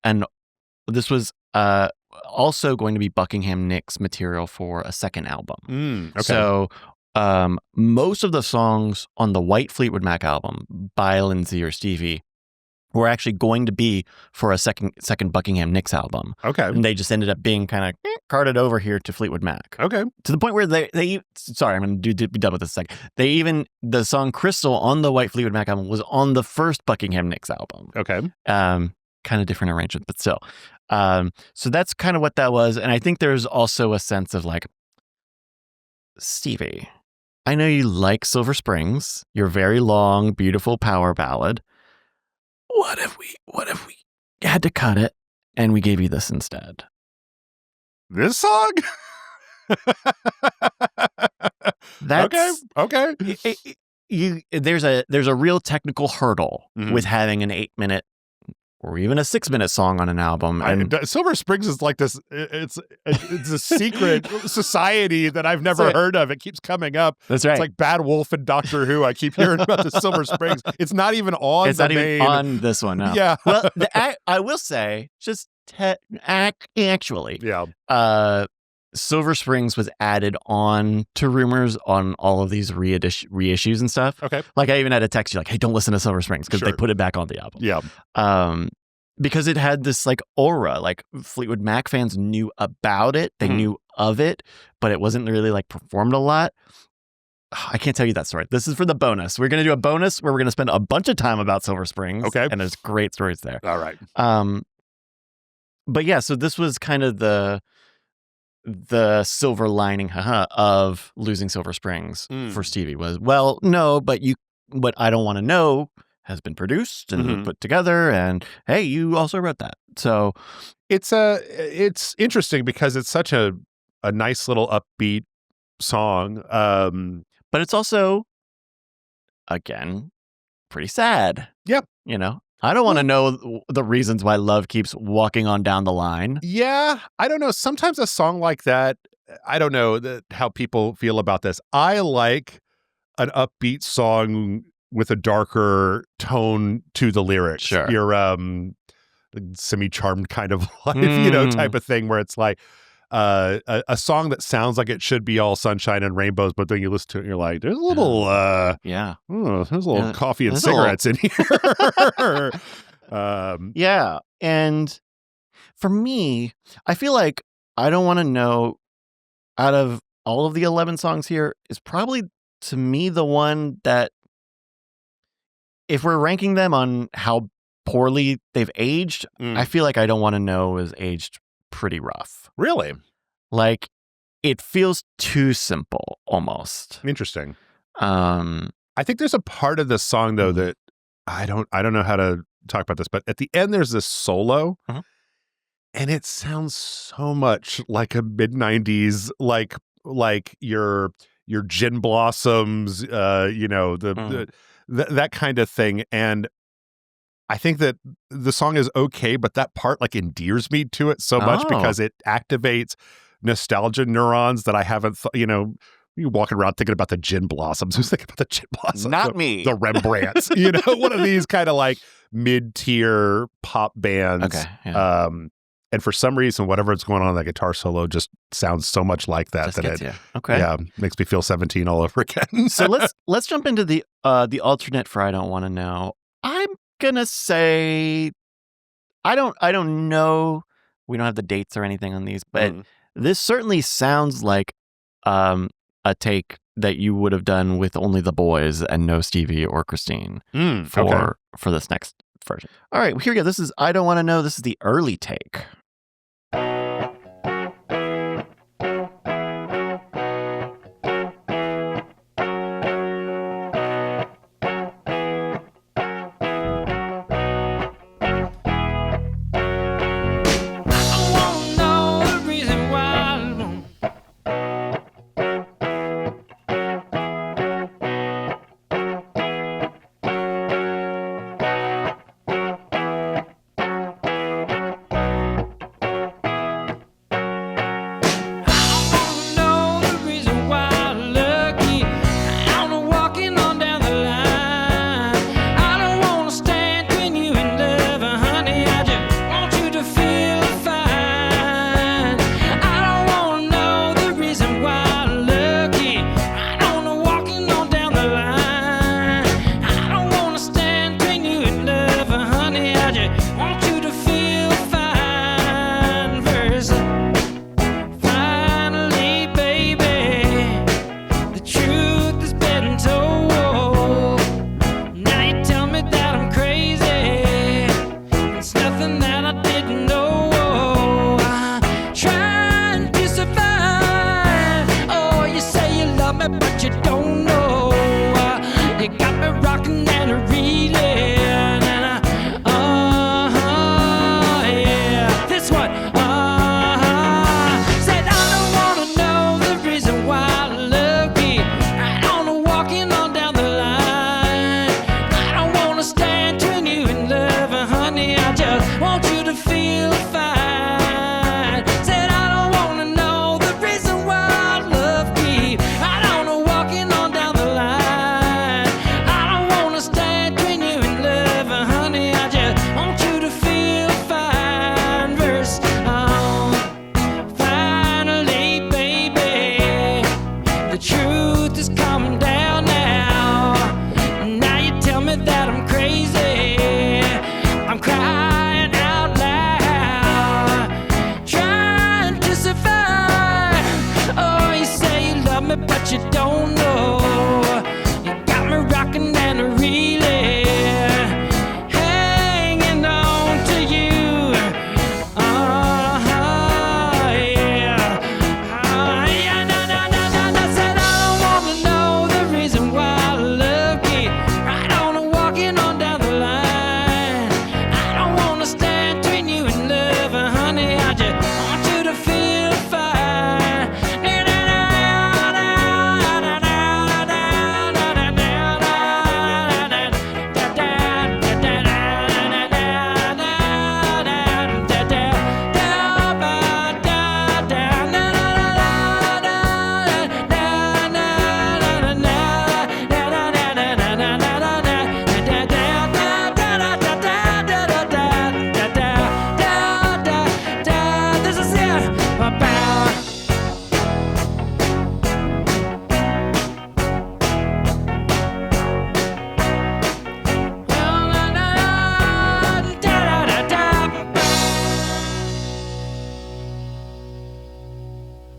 also going to be Buckingham Nick's material for a second album. Okay. So most of the songs on the White Fleetwood Mac album by Lindsay or Stevie were actually going to be for a second Buckingham Nicks album. Okay. And they just ended up being kind of carted over here to Fleetwood Mac. Okay. To the point where they sorry, I'm going to be done with this a second. The song Crystal on the White Fleetwood Mac album was on the first Buckingham Nicks album. Okay. Kind of different arrangement, but still. So that's kind of what that was. And I think there's also a sense of like, Stevie, I know you like Silver Springs, your very long, beautiful power ballad. What if we had to cut it and we gave you this instead? This song? That's okay. There's a real technical hurdle with having an 8-minute or even a 6-minute song on an album. And Silver Springs is like this. It's a secret society that I've never heard of. It keeps coming up. That's right. It's like Bad Wolf and Doctor Who. I keep hearing about the Silver Springs. It's not even on. It's not even on this one. No. Yeah. Well, I will say, just actually, Silver Springs was added on to Rumours on all of these reissues and stuff. Okay. Like I even had a text you like, hey, don't listen to Silver Springs because they put it back on the album. Yeah. Because it had this like aura, like Fleetwood Mac fans knew about it. They knew of it, but it wasn't really like performed a lot. I can't tell you that story. This is for the bonus. We're going to do a bonus where we're going to spend a bunch of time about Silver Springs. Okay. And there's great stories there. All right. But yeah, so this was kind of the silver lining of losing Silver Springs for Stevie was, well, no, but what I Don't Want to Know has been produced and put together, and hey, you also wrote that. So it's interesting because it's such a nice little upbeat song. But it's also, again, pretty sad. Yep. I don't want to know the reasons why love keeps walking on down the line. Yeah, I don't know. Sometimes a song like that, I don't know how people feel about this. I like an upbeat song with a darker tone to the lyrics. Sure. Your semi-charmed kind of life, type of thing where it's like a song that sounds like it should be all sunshine and rainbows, but then you listen to it and you're like, there's a little there's a little coffee and cigarettes in here. Yeah. And for me, I feel like I Don't Want to Know, out of all of the 11 songs here, is probably to me the one that, if we're ranking them on how poorly they've aged, I feel like I Don't Want to Know is aged pretty rough. Really? Like, it feels too simple almost. Interesting. I think there's a part of this song though that I don't know how to talk about this, but at the end there's this solo and it sounds so much like a mid-90s like your Gin Blossoms, that kind of thing. And I think that the song is okay, but that part like endears me to it so much because it activates nostalgia neurons that I haven't you walking around thinking about the Gin Blossoms. Who's thinking about the Gin Blossoms? Not me. The Rembrandts. One of these kind of like mid-tier pop bands. Okay. Yeah. And for some reason, whatever's going on in that guitar solo just sounds so much like that makes me feel 17 all over again. So let's jump into the alternate for I Don't Want to Know. I'm gonna say I don't know. We don't have the dates or anything on these, but this certainly sounds like a take that you would have done with only the boys and no Stevie or Christine for this next version. All right, here we go. This is I Don't Want to Know. This is the early take.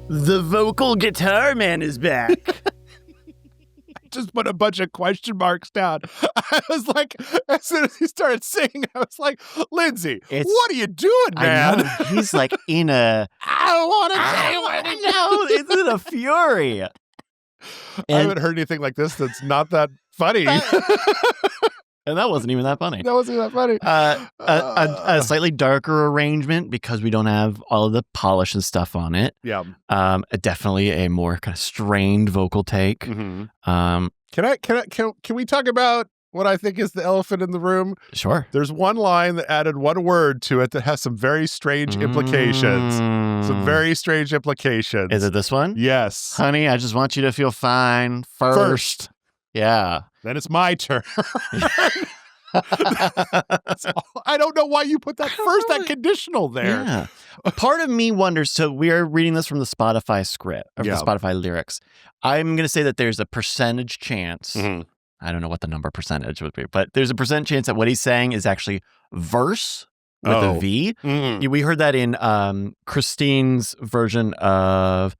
The vocal guitar man is back. Just put a bunch of question marks down. I was like, as soon as he started singing, I was like, Lindsay, what are you doing, man? I know. He's like in a, I don't want to say what no, it's in a fury. I haven't heard anything like this that's not that funny. And that wasn't even that funny. That wasn't that funny. A slightly darker arrangement because we don't have all of the polish and stuff on it. Yeah. Definitely a more kind of strained vocal take. Mm-hmm. Can we talk about what I think is the elephant in the room? Sure. There's one line that added one word to it that has some very strange implications. Some very strange implications. Is it this one? Yes. Honey, I just want you to feel fine first. Yeah. Then it's my turn. I don't know why you put that first, that conditional there. Yeah. Part of me wonders, so we are reading this from the Spotify script, or the Spotify lyrics. I'm going to say that there's a percentage chance. Mm-hmm. I don't know what the number percentage would be, but there's a percent chance that what he's saying is actually verse with a V. Mm-hmm. We heard that in Christine's version of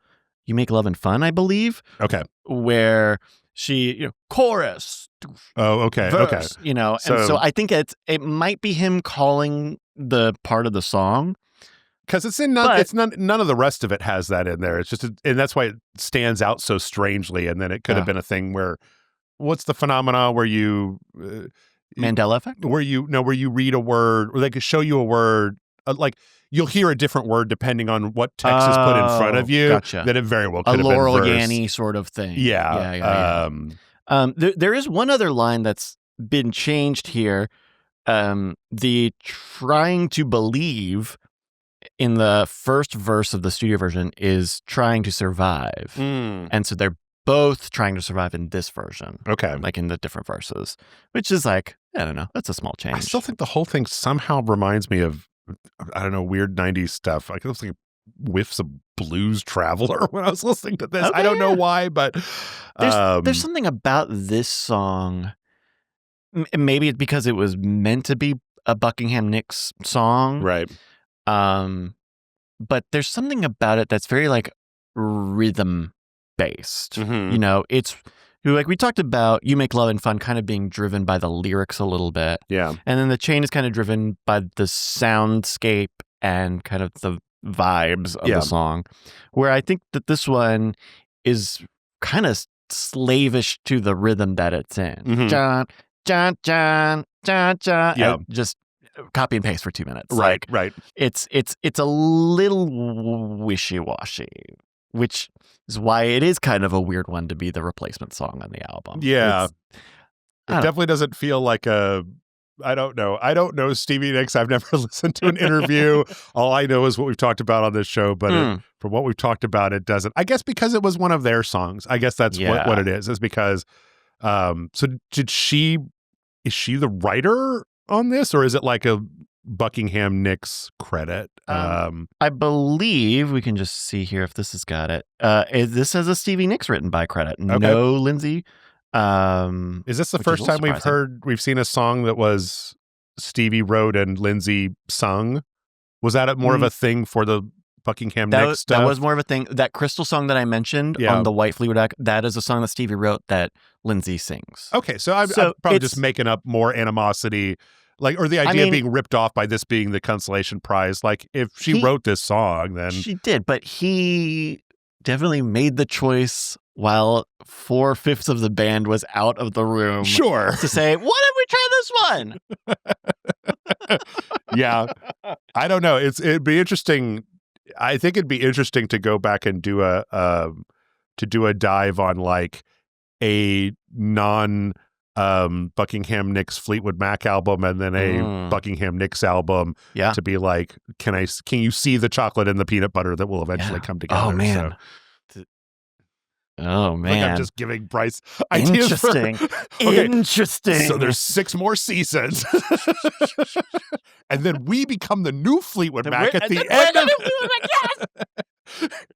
You Make Love and Fun, I believe, Okay. where she, chorus, Oh, okay. verse, Okay. and So- so I think it might be him calling the part of the song. Because it's in none of the rest of it has that in there. It's just, and that's why it stands out so strangely. And then it could have been a thing where, what's the phenomena where you Mandela effect? where you read a word, or they could show you a word, like you'll hear a different word depending on what text is put in front of you. Gotcha. That it very well A could have been Laurel verse. Yanny sort of thing. Yeah. There is one other line that's been changed here. The trying to believe in the first verse of the studio version is trying to survive. And so they're both trying to survive in this version. Okay. Like in the different verses, which is like, I don't know, that's a small change. I still think the whole thing somehow reminds me of, I don't know, weird 90s stuff. I was thinking whiffs of Blues Traveler when I was listening to this. Okay, I don't know why, but there's something about this song. Maybe it's because it was meant to be a Buckingham Nicks song. right. But there's something about it that's very like rhythm based. Mhm. It's like we talked about You Make Love and Fun kind of being driven by the lyrics a little bit. Yeah. And then The Chain is kind of driven by the soundscape and kind of the vibes of Yeah. the song. Where I think that this one is kind of slavish to the rhythm that it's in. Mhm. John, John, John, John, John. Yeah. And just copy and paste for 2 minutes. Right. Like, Right. it's a little wishy-washy, which is why it is kind of a weird one to be the replacement song on the album. Yeah. It's- It definitely doesn't feel like I don't know Stevie Nicks. I've never listened to an interview. All I know is what we've talked about on this show, but from what we've talked about, it doesn't. I guess because it was one of their songs. I guess that's what it is because, so is she the writer on this, or is it like a Buckingham Nicks credit? I believe we can just see here if this has got it. This has a Stevie Nicks written by credit. Okay. No Lindsay. Is this the which is first a little time surprising. we've seen a song that was Stevie wrote and Lindsay sung? Was that more of a thing for the Buckingham Nicks stuff? That was more of a thing. That Crystal song that I mentioned on the White Fleetwood Mac, that is a song that Stevie wrote that Lindsay sings. Okay, so I'm probably just making up more animosity, like, or the idea of being ripped off by this being the consolation prize. Like, if she wrote this song, then she did, but he definitely made the choice while 4/5 of the band was out of the room. Sure. To say, what if we try this one? Yeah, I don't know. It'd be interesting. I think it'd be interesting to go back and do a dive on like a non Buckingham Nicks Fleetwood Mac album and then a Buckingham Nicks album. Yeah. To be like, can you see the chocolate and the peanut butter that will eventually come together? Oh man. So, Oh man. like I'm just giving Bryce ideas. Interesting. Okay, Interesting. So there's 6 more seasons. And then we become the new Fleetwood Mac at the end of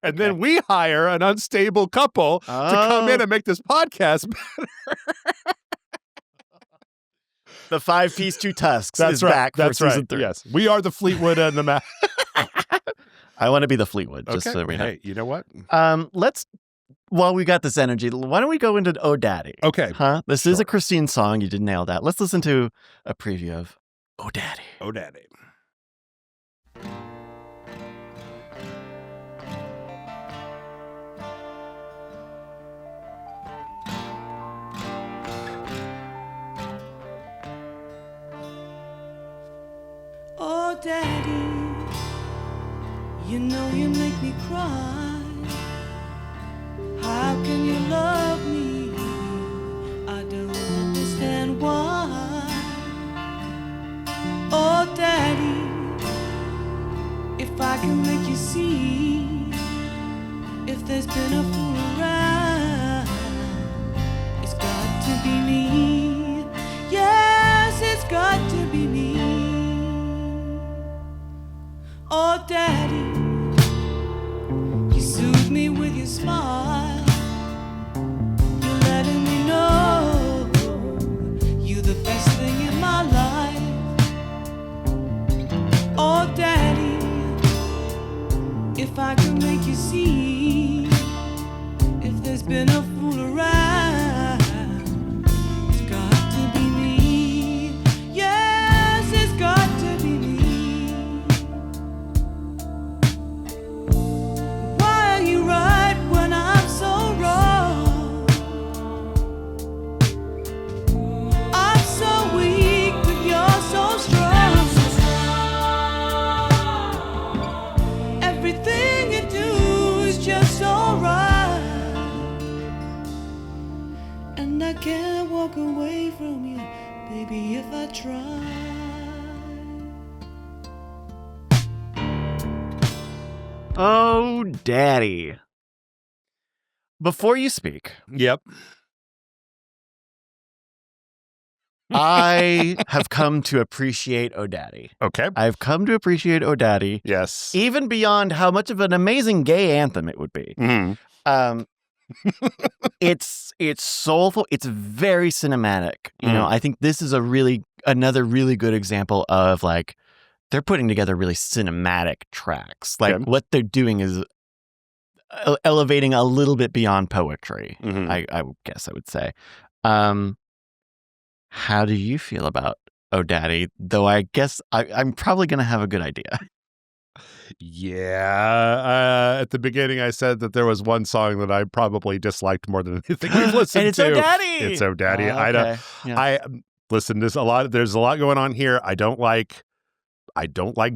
And then we hire an unstable couple to come in and make this podcast better. The 5-piece 2 Tusks That's is right. back That's for season right. 3. Yes. We are the Fleetwood and the Mac. I want to be the Fleetwood, just Okay. so we know. Hey, you know what? While we got this energy, why don't we go into Oh Daddy? Okay. Huh? This is a Christine song. You did nail that. Let's listen to a preview of Oh Daddy. Oh, Daddy. Oh, Daddy, you know you make me cry. How can you love me? I don't understand why. Oh, Daddy, if I can make you see, if there's been a fool around, it's got to be me. Yes, it's got to be me. Oh, Daddy, you soothe me with your smile. You're letting me know you're the best thing in my life. Oh, Daddy, if I could make you see, can't walk away from you, baby, if I try. Oh, Daddy. Before you speak, Yep. I have come to appreciate Oh Daddy. Okay. I've come to appreciate Oh Daddy, Yes. even beyond how much of an amazing gay anthem it would be. Mhm. It's soulful. It's very cinematic. You know, I think this is another really good example of like they're putting together really cinematic tracks. Like what they're doing is elevating a little bit beyond poetry. I guess I would say. How do you feel about Oh Daddy? Though I guess I'm probably going to have a good idea. Yeah. At the beginning, I said that there was one song that I probably disliked more than anything we've listened And it's to. Oh Daddy. It's Oh Daddy. Okay. Listen. There's a lot going on here. I don't like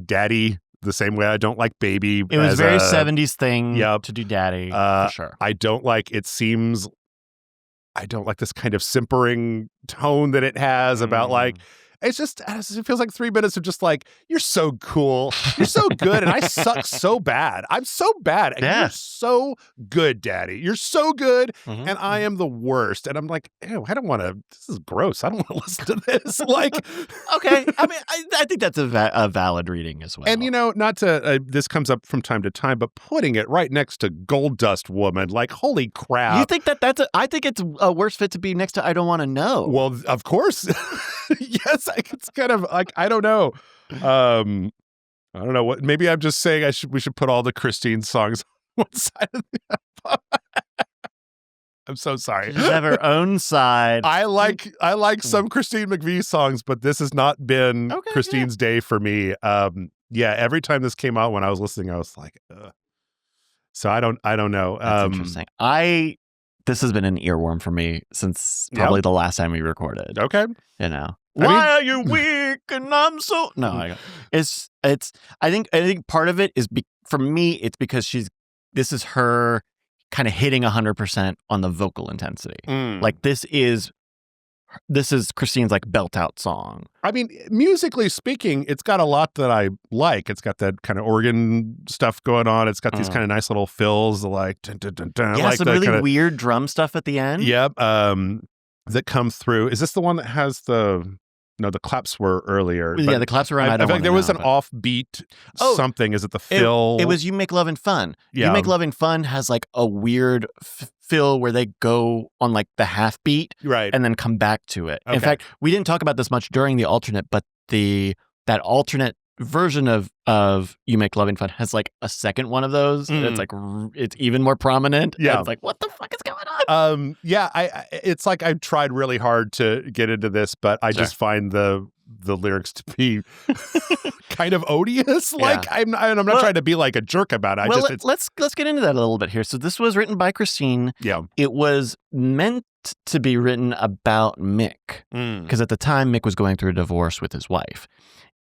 Daddy the same way I don't like Baby. It was very 70s thing to do Daddy, for sure. I don't like this kind of simpering tone that it has about like, it feels like 3 minutes of just like, you're so cool. You're so good. And I suck so bad. I'm so bad. And you're so good, Daddy. You're so good. And I am the worst. And I'm like, ew, I don't want to, this is gross. I don't want to listen to this. Like, okay. I mean, I think that's a valid reading as well. and, you know, not to, this comes up from time to time, but putting it right next to Gold Dust Woman, like, holy crap. You think I think it's a worse fit to be next to I Don't Want to Know. Well, of course. Yes, it's kind of like, I don't know. I don't know what. Maybe I'm just saying we should put all the Christine songs on one side of the album. I'm so sorry. She have her own side. I like some Christine McVie songs, but this has not been Christine's day for me. Every time this came out when I was listening, I was like, ugh. So I don't know. That's interesting. This has been an earworm for me since probably the last time we recorded. Okay. You know. Why are you weak and I'm so no, it's I think part of it is for me it's because this is her kind of hitting 100% on the vocal intensity. Like this is Christine's like belt out song. I mean, musically speaking, it's got a lot that I like. It's got that kind of organ stuff going on. It's got these kind of nice little fills, like dun, dun, dun, dun, like some really weird drum stuff at the end. Yep, that come through. Is this the one that has the claps were earlier? Yeah, the claps were on. I feel like there was an offbeat something. Is it the fill? It was You Make Love and Fun. Yeah. You Make Love and Fun has like a weird fill where they go on like the half beat, right, and then come back to it. Okay. In fact, we didn't talk about this much during the alternate, but that alternate version of You Make Love and Fun has like a second one of those. It's like it's even more prominent. Yeah, it's like what the fuck is going on? It's like I've tried really hard to get into this, but I just find the lyrics to be kind of odious. Like I'm not trying to be like a jerk about it. Let's get into that a little bit here. So this was written by Christine. Yeah, it was meant to be written about Mick because at the time Mick was going through a divorce with his wife,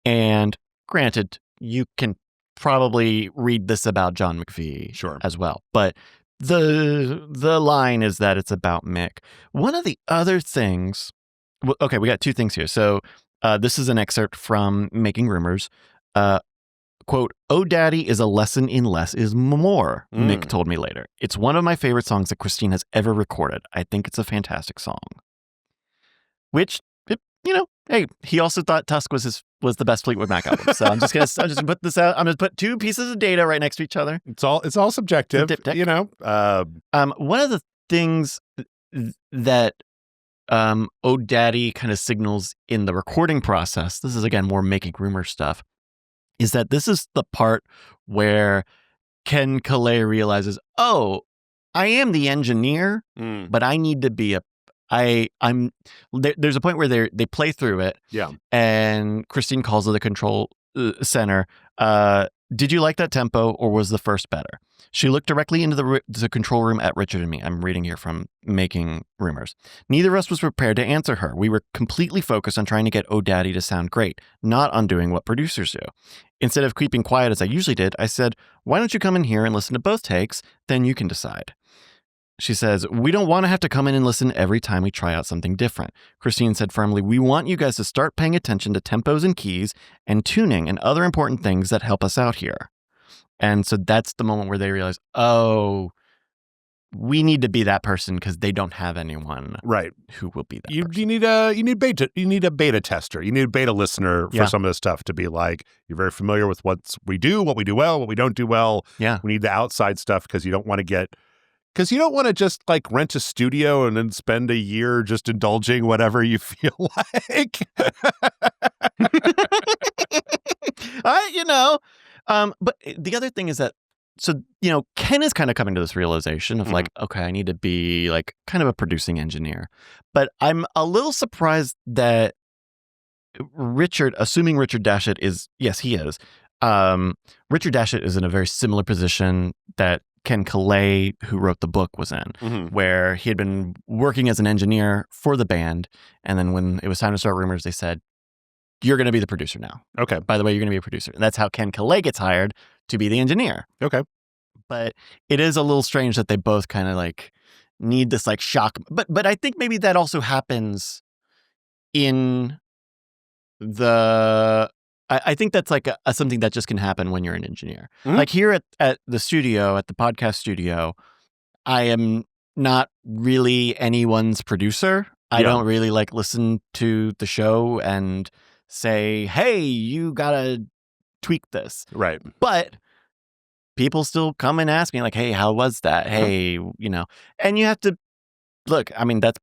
and granted, you can probably read this about John McVie as well, but the line is that it's about Mick. One of the other things, we got two things here. So this is an excerpt from Making Rumours. Quote, "Oh Daddy is a lesson in less is more," Mick told me later. "It's one of my favorite songs that Christine has ever recorded. I think it's a fantastic song." Which, hey, he also thought Tusk was the best Fleetwood Mac album. So I'm just gonna put this out. I'm gonna put two pieces of data right next to each other. It's all subjective, you know. One of the things that Oh Daddy kind of signals in the recording process, this is again more Making Rumours stuff, is that this is the part where Ken Calais realizes, oh, I am the engineer, but I need to be there's a point where they play through it. Yeah. And Christine calls to the control center. Did you like that tempo or was the first better? She looked directly into the control room at Richard and me. I'm reading here from Making Rumours. Neither of us was prepared to answer her. We were completely focused on trying to get Oh Daddy to sound great, not on doing what producers do. Instead of keeping quiet as I usually did, I said, why don't you come in here and listen to both takes? Then you can decide. She says, we don't want to have to come in and listen every time we try out something different. Christine said firmly, we want you guys to start paying attention to tempos and keys and tuning and other important things that help us out here. And so that's the moment where they realize, oh, we need to be that person because they don't have anyone right who will be that you person. need a beta tester. You need a beta listener for some of this stuff to be like, you're very familiar with what we do well, what we don't do well. Yeah. We need the outside stuff because you don't want to just like rent a studio and then spend a year just indulging whatever you feel like. But the other thing is that, so, Ken is kind of coming to this realization of like, okay, I need to be like kind of a producing engineer. But I'm a little surprised that assuming Richard Dashit is, yes, he is. Richard Dashit is in a very similar position that Ken Calais, who wrote the book, was in, where he had been working as an engineer for the band. And then when it was time to start Rumours, they said, you're going to be the producer now. Okay. By the way, you're going to be a producer. And that's how Ken Calais gets hired to be the engineer. Okay. But it is a little strange that they both kind of like need this like shock. But I think maybe that also happens in I think that's like something that just can happen when you're an engineer. Like here at the studio, at the podcast studio, I am not really anyone's producer. I don't really like listen to the show and say, hey, you gotta tweak this. Right. But people still come and ask me like, hey, how was that? Hey, and you have to look, I mean, that's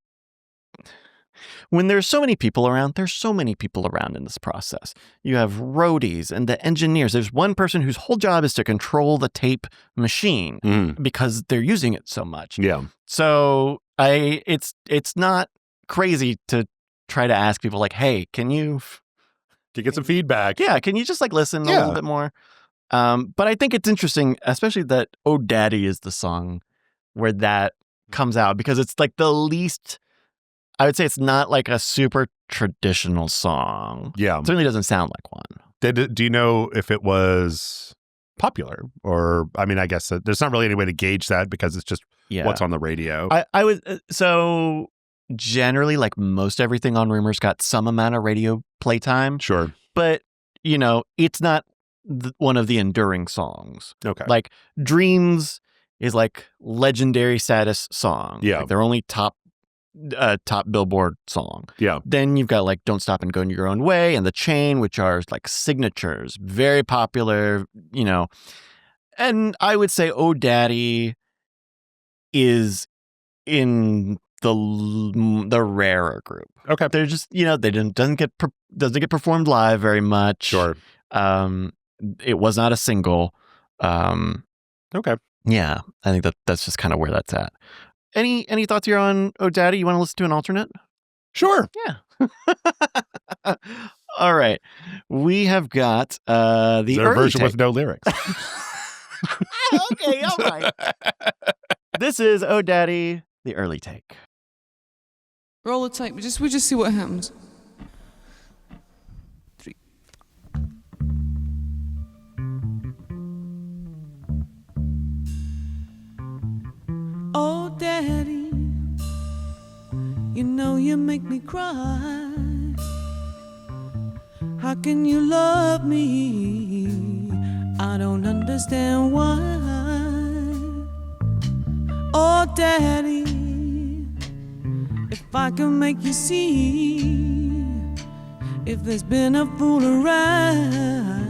when there's so many people around, there's so many people around in this process. You have roadies and the engineers. There's one person whose whole job is to control the tape machine because they're using it so much. Yeah. So it's not crazy to try to ask people like, hey, can you get some feedback? Yeah. Can you just like listen a little bit more? But I think it's interesting, especially that Oh Daddy is the song where that comes out because it's like the least, I would say it's not like a super traditional song. Yeah. It certainly doesn't sound like one. Do you know if it was popular or, I mean, I guess there's not really any way to gauge that because it's just what's on the radio. I would, so generally like most everything on Rumours got some amount of radio playtime. Sure. But, it's not one of the enduring songs. Okay. Like Dreams is like legendary status song. Yeah. Like their only top Billboard song. Yeah. Then you've got like Don't Stop and Go Your Own Way and The Chain, which are like signatures, very popular, And I would say Oh Daddy is in the rarer group. Okay. They're just, doesn't get performed live very much. Sure. It was not a single. Okay. Yeah, I think that's just kind of where that's at. Any thoughts here on Oh Daddy? You want to listen to an alternate? Sure. Yeah. All right. We have got the early version take. with no lyrics. Okay, all right. This is Oh Daddy, the early take. Roll the tape. We just see what happens. 3. Oh, Daddy, you know you make me cry. How can you love me? I don't understand why. Oh, Daddy, if I can make you see, if there's been a fool around,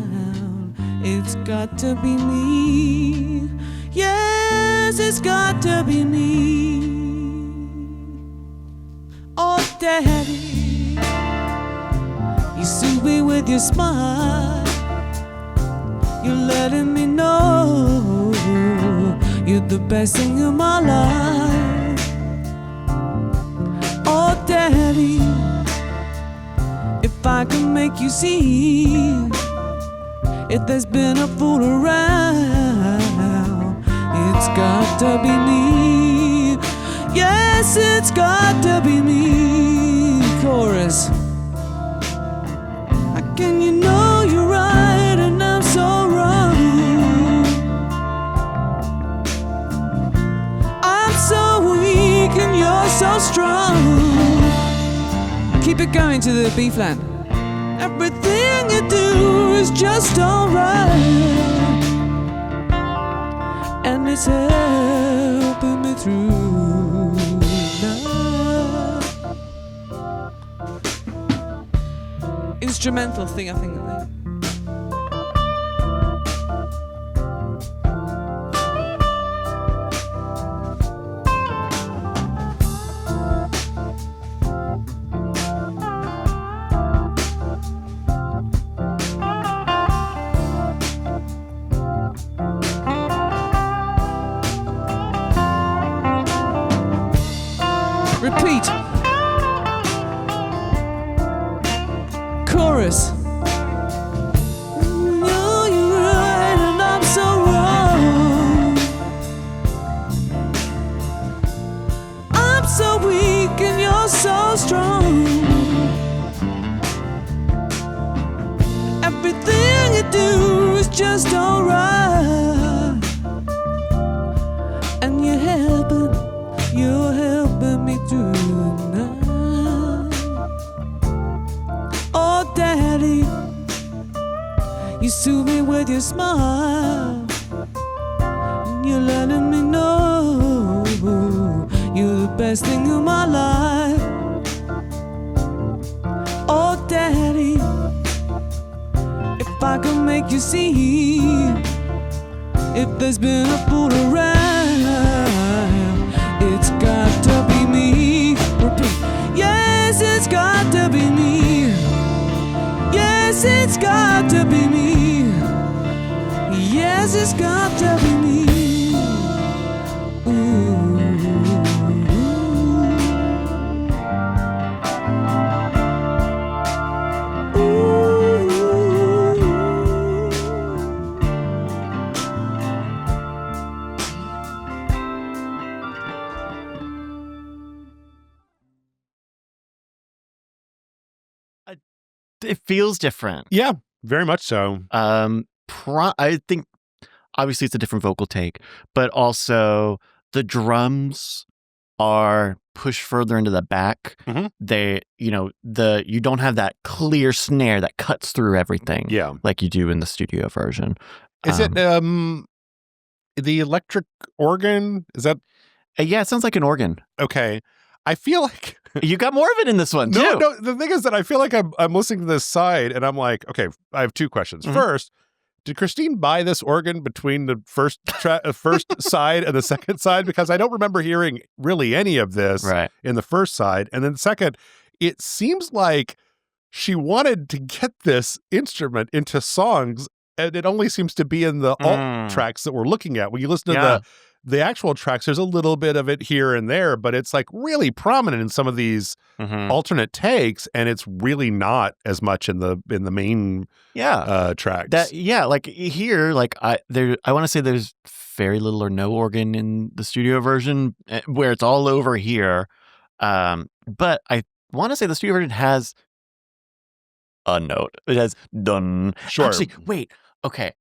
it's got to be me. Yes, it's got to be me. Oh, Daddy, you soothe me with your smile. You're letting me know you're the best thing in my life. Oh, Daddy, if I can make you see, if there's been a fool around, it's got to be me. Yes, it's got to be me. Chorus. How can you know you're right and I'm so wrong? I'm so so strong. Keep it going to the B flat. Everything you do is just alright, and it's helping me through now. Instrumental thing, I think. Repeat. Chorus. No, you're right and I'm so wrong. I'm so weak and you're so strong. Everything you do is just alright, and you're helping me through now. Oh, Daddy, you soothe me with your smile, and you're letting me know you're the best thing in my life. Oh, Daddy, if I can make you see, if there's been a fool around, it's got to be me. Repeat. Yes, it's got to be me. Yes, it's got to be me. Yes, it's got to be me. Ooh. It feels different. Yeah, very much so. I think obviously it's a different vocal take, but also the drums are pushed further into the back. Mm-hmm. They, you don't have that clear snare that cuts through everything. Yeah, like you do in the studio version. Is it the electric organ? Is that? Yeah, it sounds like an organ. Okay, I feel like you got more of it in this one too. No, the thing is that I feel like I'm listening to this side and I'm like, okay, I have two questions. Mm-hmm. First, did Christine buy this organ between the first side and the second side? Because I don't remember hearing really any of this in the first side. And then second, it seems like she wanted to get this instrument into songs, and it only seems to be in the alt tracks that we're looking at. When you listen to the actual tracks, there's a little bit of it here and there, but it's like really prominent in some of these alternate takes, and it's really not as much in the main tracks. Like here, like I want to say there's very little or no organ in the studio version, where it's all over here. But I want to say the studio version has a note. It has done. Sure. Actually, wait. Okay.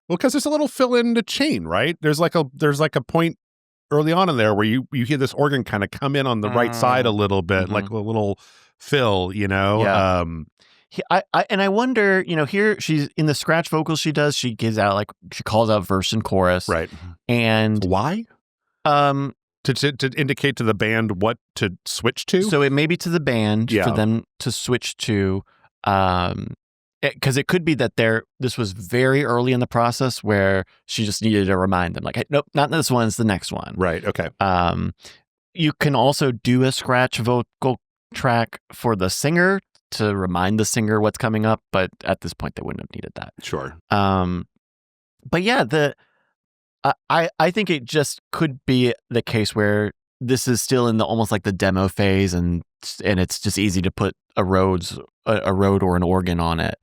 Well, because there's a little fill in the chain, right? There's like a point early on in there where you hear this organ kind of come in on the right side a little bit, like a little fill, Yeah. I wonder, here she's in the scratch vocals she gives out, like, she calls out verse and chorus. Right. And why? To indicate to the band what to switch to? So it may be to the band for them to switch to, because it could be that this was very early in the process where she just needed to remind them, like, hey, nope, not this one, it's the next one. Right, okay. You can also do a scratch vocal track for the singer to remind the singer what's coming up, but at this point they wouldn't have needed that. Sure. But yeah, I think it just could be the case where this is still in almost like the demo phase, and it's just easy to put a Rhodes or an organ on it.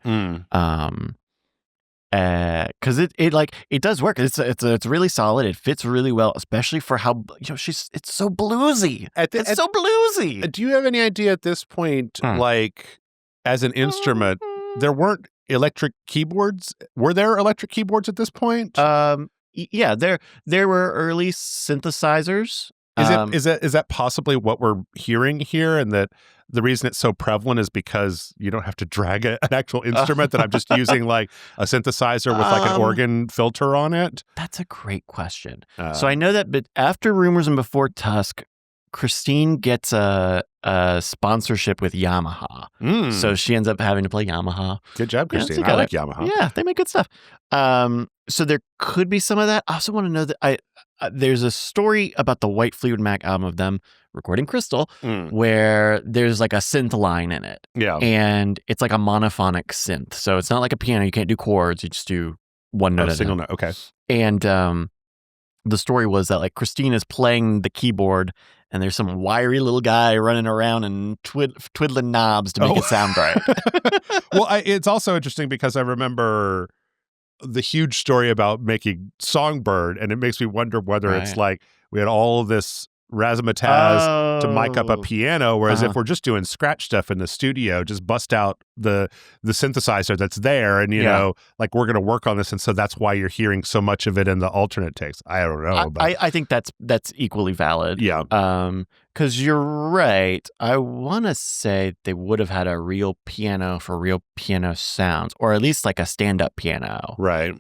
Because it does work. It's really solid. It fits really well, especially for how it's so bluesy. It's so bluesy. Do you have any idea at this point, like, as an instrument, there weren't electric keyboards? Were there electric keyboards at this point? Yeah, there were early synthesizers. Is that possibly what we're hearing here, and that the reason it's so prevalent is because you don't have to drag an actual instrument, that I'm just using like a synthesizer with like an organ filter on it? That's a great question. So I know that, but after Rumours and before Tusk, Christine gets a sponsorship with Yamaha. So she ends up having to play Yamaha. Good job, Christine. I like Yamaha. Yeah, they make good stuff. So there could be some of that. I also want to know that there's a story about the White Fleetwood Mac album of them recording Crystal, where there's like a synth line in it. Yeah. And it's like a monophonic synth. So it's not like a piano. You can't do chords. You just do one note. A single note. Okay. And the story was that like Christine is playing the keyboard and there's some wiry little guy running around and twiddling knobs to make it sound right. Well, it's also interesting because I remember the huge story about making Songbird, and it makes me wonder whether it's like we had all of this razzmatazz to mic up a piano, whereas if we're just doing scratch stuff in the studio, just bust out the synthesizer that's there, and you know, like we're going to work on this, and so that's why you're hearing so much of it in the alternate takes. I don't know, but I think that's equally valid. Yeah, because you're right. I want to say they would have had a real piano for real piano sounds, or at least like a stand-up piano. Right.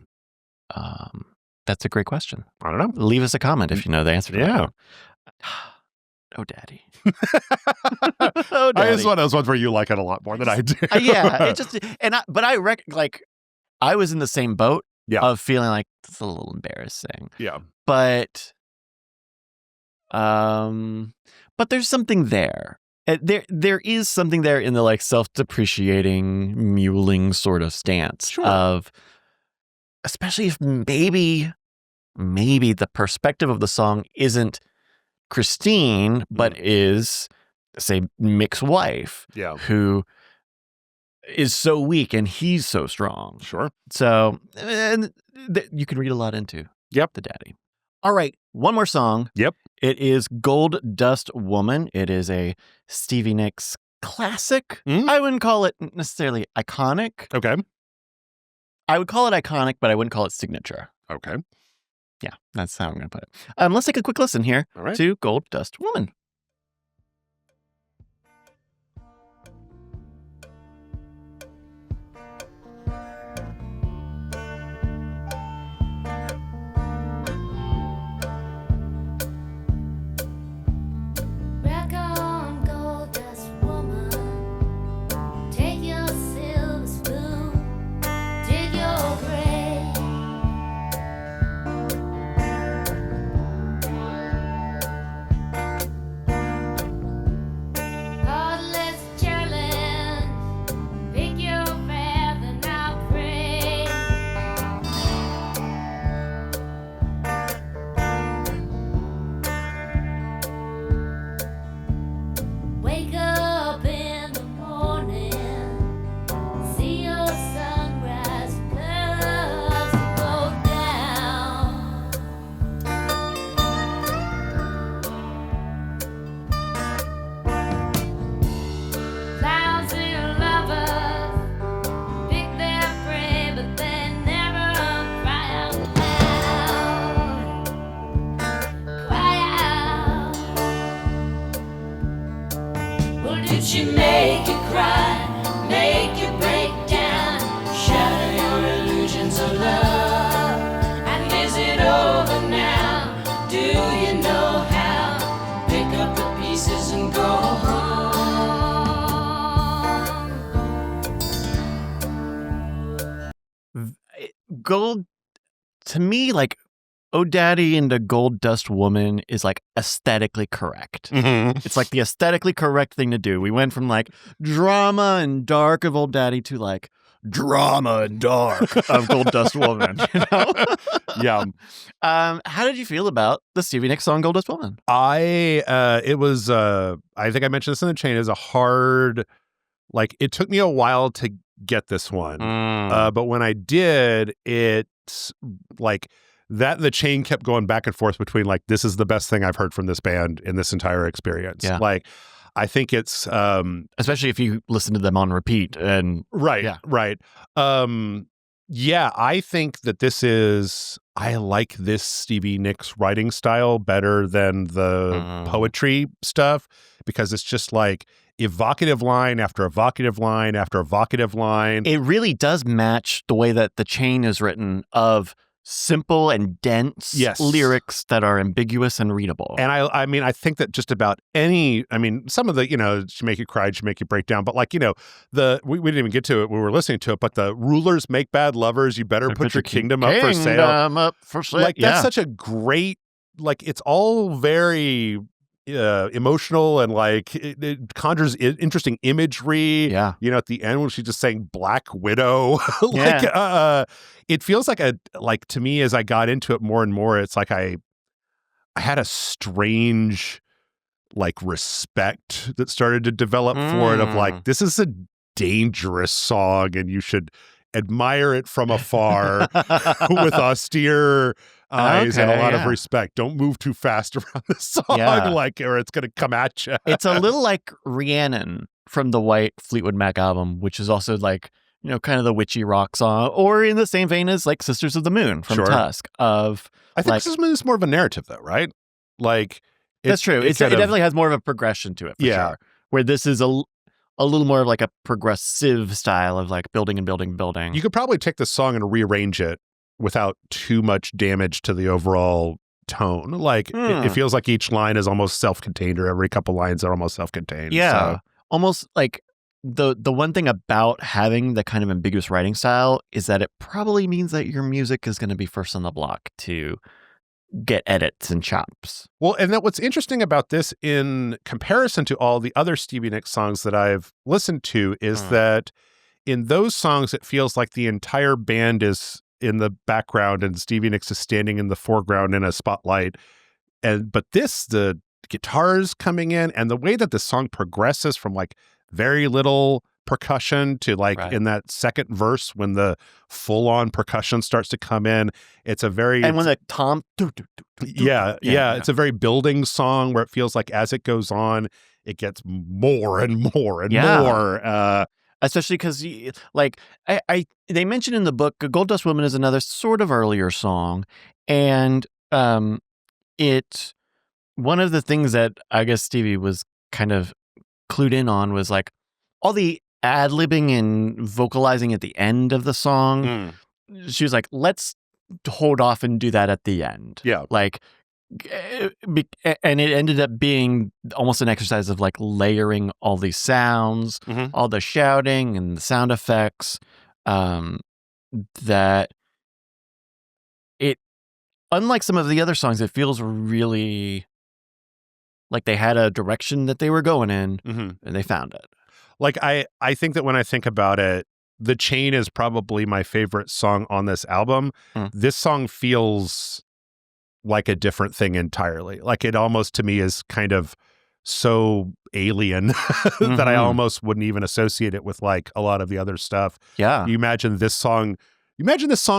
That's a great question. I don't know. Leave us a comment if you know the answer to that. Oh, daddy. Oh, daddy. It's one of those ones where you like it a lot more than I do. Yeah, it just but I like I was in the same boat of feeling like it's a little embarrassing. Yeah, but there's something there. There is something there in the like self-depreciating, mewling sort of stance of, especially if maybe the perspective of the song isn't Christine, but is, say, Mick's wife, who is so weak and he's so strong. Sure. So you can read a lot into the daddy. All right, one more song. Yep. It is Gold Dust Woman. It is a Stevie Nicks classic. I wouldn't call it necessarily iconic. Okay. I would call it iconic, but I wouldn't call it signature. Okay. Yeah, that's how I'm going to put it. Let's take a quick listen here to Gold Dust Woman. Rock on, gold dust woman. Take your silver spoon, dig your grave. Heartless challenge, pick your path and I'll pray. Wake up in the morning, see your sunrise, clouds go down. Lousy lovers pick their prey, but they never cry out loud. Cry out. Well, did she make you cry, make you break down, shatter your illusions of love? And is it over now? Do you know how? Pick up the pieces and go home. Gold, to me, like, Oh Daddy and the Gold Dust Woman is like aesthetically correct. It's like the aesthetically correct thing to do. We went from like drama and dark of Old Daddy to like drama and dark of Gold Dust Woman. You know? Yeah. How did you feel about the Stevie Nicks song Gold Dust Woman? It was I think I mentioned this in the chain, is a hard, like, it took me a while to get this one. But when I did, it's like that the chain kept going back and forth between like, this is the best thing I've heard from this band in this entire experience. Yeah. Like, I think it's especially if you listen to them on repeat and right. I think that this is I like this Stevie Nicks writing style better than the poetry stuff, because it's just like evocative line after evocative line after evocative line. It really does match the way that the chain is written of simple and dense lyrics that are ambiguous and readable. And I mean, I think that just about any, I mean, some of the, she make you cry, she make you break down, but like, we didn't even get to it when we were listening to it, but the rulers make bad lovers, you better put your kingdom up for sale. Like, that's such a great, like, it's all very emotional, and like it conjures interesting imagery. Yeah. At the end when she's just saying Black Widow, it feels like to me, as I got into it more and more, it's like I had a strange like respect that started to develop for it, of like, this is a dangerous song and you should admire it from afar with austere eyes and a lot of respect. Don't move too fast around the song, or it's going to come at you. It's a little like Rhiannon from the White Fleetwood Mac album, which is also like, kind of the witchy rock song, or in the same vein as like Sisters of the Moon from Tusk. I think Sisters of the Moon is more of a narrative though, right? Like, that's true. It definitely has more of a progression to it, for sure. Where this is a little more of like a progressive style of like building and building and building. You could probably take the song and rearrange it without too much damage to the overall tone. Like, it feels like each line is almost self-contained, or every couple lines are almost self-contained. Yeah. So. Almost like the one thing about having the kind of ambiguous writing style is that it probably means that your music is going to be first on the block to get edits and chops. Well, and what's interesting about this in comparison to all the other Stevie Nicks songs that I've listened to is that in those songs, it feels like the entire band is in the background and Stevie Nicks is standing in the foreground in a spotlight. But the guitars coming in, and the way that the song progresses from like very little percussion to like in that second verse when the full-on percussion starts to come in, it's a very when the tom it's a very building song where it feels like as it goes on it gets more and more and more, especially because like they mentioned in the book Gold Dust Woman is another sort of earlier song, and it one of the things that I guess Stevie was kind of clued in on was like all the ad-libbing and vocalizing at the end of the song. She was like, let's hold off and do that at the end. Yeah. Like, and it ended up being almost an exercise of like layering all these sounds, all the shouting and the sound effects, that it, unlike some of the other songs, it feels really like they had a direction that they were going in and they found it. Like, I think that when I think about it, The Chain is probably my favorite song on this album. This song feels like a different thing entirely. Like, it almost to me is kind of so alien that I almost wouldn't even associate it with like a lot of the other stuff. Yeah. You imagine this song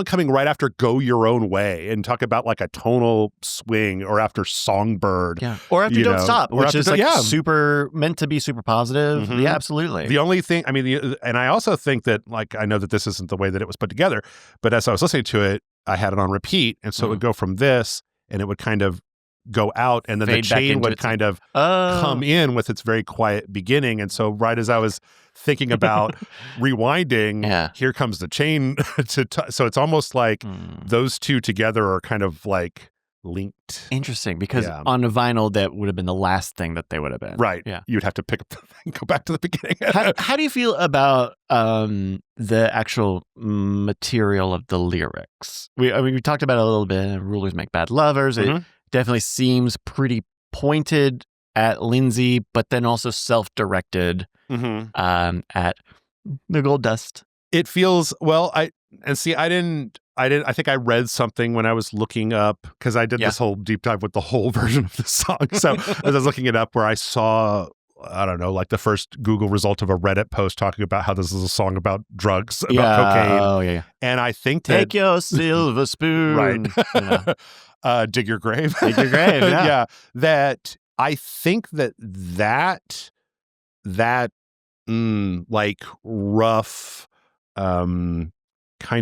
coming right after Go Your Own Way and talk about like a tonal swing, or after Songbird. Yeah. Or after Don't Stop, which is like super meant to be super positive. Yeah, absolutely. The only thing, I mean, and I also think that, like, I know that this isn't the way that it was put together, but as I was listening to it, I had it on repeat. And so it would go from this and it would kind of go out, and then the chain would kind of come in with its very quiet beginning. And so right as I was thinking about rewinding, here comes the chain. So it's almost like those two together are kind of like linked. Interesting, because on a vinyl, that would have been the last thing that they would have been. Right. Yeah. You'd have to pick up the thing, go back to the beginning. How do you feel about the actual material of the lyrics? We talked about it a little bit. Rulers make bad lovers. It definitely seems pretty pointed at Lindsay, but then also self-directed at the Gold Dust. It feels, well, I think I read something when I was looking up, because I did this whole deep dive with the whole version of the song. So as I was looking it up, where I saw, I don't know, like the first Google result of a Reddit post talking about how this is a song about drugs, about cocaine. Oh, yeah. And I think that... Take your silver spoon. Right. Dig your grave. Dig your grave, yeah. That I think that like rough, kind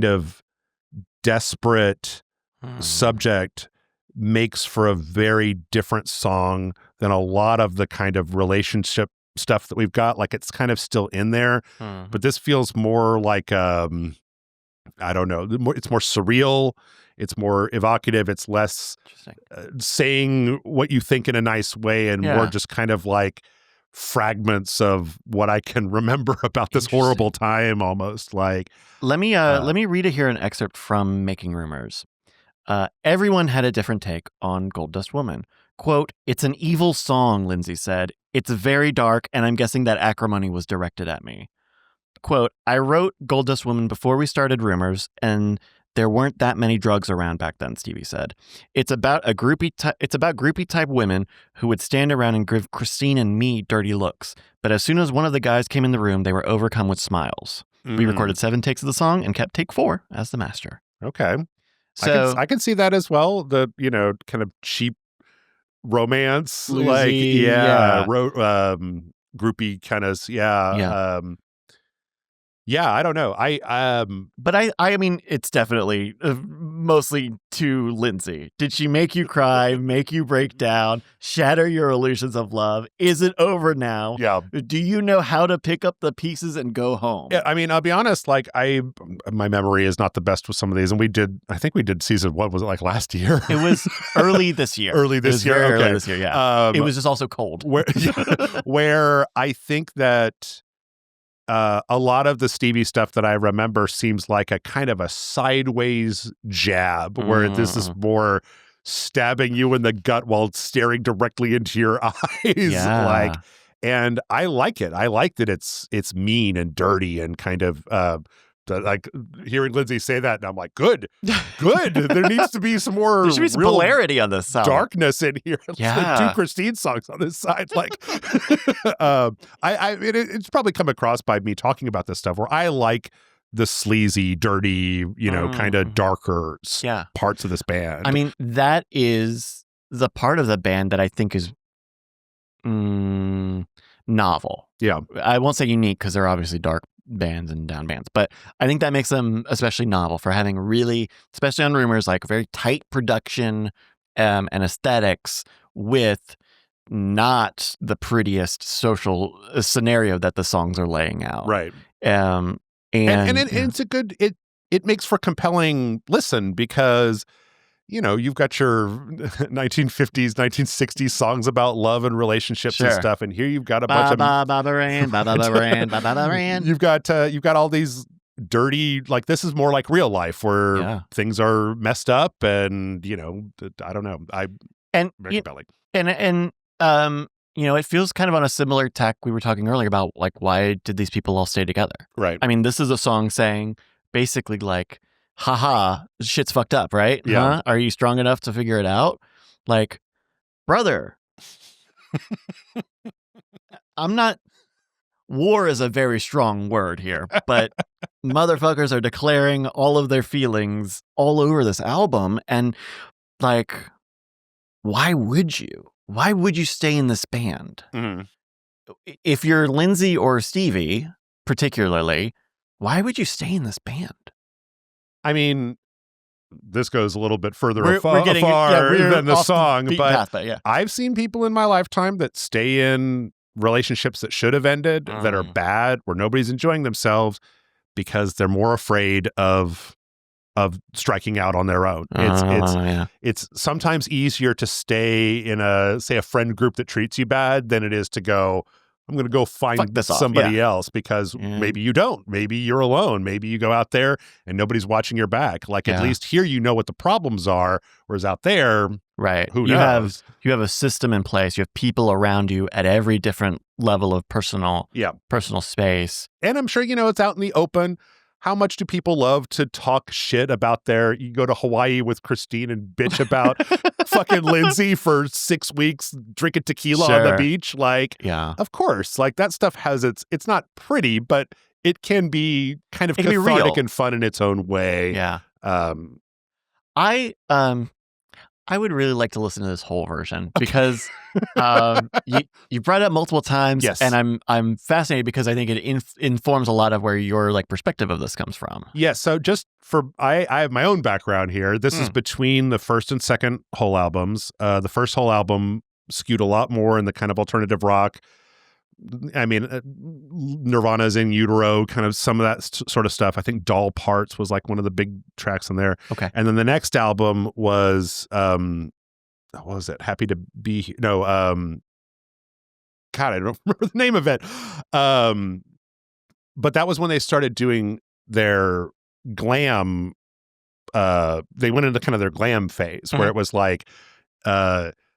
of desperate, subject makes for a very different song than a lot of the kind of relationship stuff that we've got. Like it's kind of still in there, but this feels more like, I don't know, it's more surreal. It's more evocative. It's less saying what you think in a nice way and more just kind of like fragments of what I can remember about this horrible time almost. Like, let me read here an excerpt from Making Rumours. Everyone had a different take on Gold Dust Woman. Quote, "It's an evil song," Lindsay said. "It's very dark, and I'm guessing that acrimony was directed at me." Quote, "I wrote Gold Dust Woman before we started Rumours, and there weren't that many drugs around back then," Stevie said. It's about groupie type women who would stand around and give Christine and me dirty looks. But as soon as one of the guys came in the room, they were overcome with smiles. We recorded 7 takes of the song and kept take 4 as the master. Okay. So I can see that as well. The, kind of cheap romance, Sleazy, groupie kind of, I don't know. But I mean, it's definitely mostly to Lindsay. Did she make you cry, make you break down, shatter your illusions of love? Is it over now? Yeah. Do you know how to pick up the pieces and go home? Yeah, I mean, I'll be honest, like my memory is not the best with some of these. And I think we did season 1, was it like last year? It was early this year. Early this year? Very okay. early this year, yeah. It was just also cold. Where I think that a lot of the Stevie stuff that I remember seems like a kind of a sideways jab, where this is more stabbing you in the gut while staring directly into your eyes. Yeah. And I like it. I like that it's mean and dirty and kind of like hearing Lindsay say that, and I'm like, good. There needs to be some more. There should be some polarity on this song. Darkness in here. Yeah. 2 Christine songs on this side. Like, it's probably come across by me talking about this stuff where I like the sleazy, dirty, kind of darker parts of this band. I mean, that is the part of the band that I think is novel. Yeah. I won't say unique because they're obviously dark bands and down bands, but I think that makes them especially novel for having really, especially on Rumours, like very tight production and aesthetics with not the prettiest social scenario that the songs are laying out. Right. And it's a good, it makes for compelling listen because you've got your 1950s, 1960s songs about love and relationships and stuff, and here you've got a bunch of you've got all these dirty, like this is more like real life where things are messed up, and I don't know, very compelling. It feels kind of on a similar tack we were talking earlier about, like, why did these people all stay together? Right. I mean, this is a song saying basically like, haha, shit's fucked up, right? Yeah. Huh? Are you strong enough to figure it out? Like, brother, I'm not, war is a very strong word here, but motherfuckers are declaring all of their feelings all over this album. And like, why would you? Why would you stay in this band? Mm-hmm. If you're Lindsay or Stevie, particularly, why would you stay in this band? I mean, this goes a little bit further we're getting, afar than the song, but path, I've seen people in my lifetime that stay in relationships that should have ended, that are bad, where nobody's enjoying themselves because they're more afraid of striking out on their own. It's sometimes easier to stay in a friend group that treats you bad than it is to go, I'm going to go find somebody else, because maybe you don't. Maybe you're alone. Maybe you go out there and nobody's watching your back. Like, at least here you know what the problems are, whereas out there, right? Who knows? You have a system in place. You have people around you at every different level of personal space. And I'm sure, it's out in the open. How much do people love to talk shit about you go to Hawaii with Christine and bitch about fucking Lindsay for 6 weeks, drinking tequila on the beach? Like, of course, like that stuff has it's not pretty, but it can be kind of cathartic and fun in its own way. Yeah. I would really like to listen to this whole version because you brought it up multiple times, Yes. and I'm fascinated because I think it informs a lot of where your like perspective of this comes from. Yeah, so just for I have my own background here. This is between the first and second whole albums. The first whole album skewed a lot more in the kind of alternative rock. I mean, Nirvana's In Utero, kind of some of that sort of stuff. I think Doll Parts was like one of the big tracks on there. Okay. And then the next album was, what was it? Happy to Be Here. No, God, I don't remember the name of it. But that was when they started doing their glam. They went into kind of their glam phase where it was like,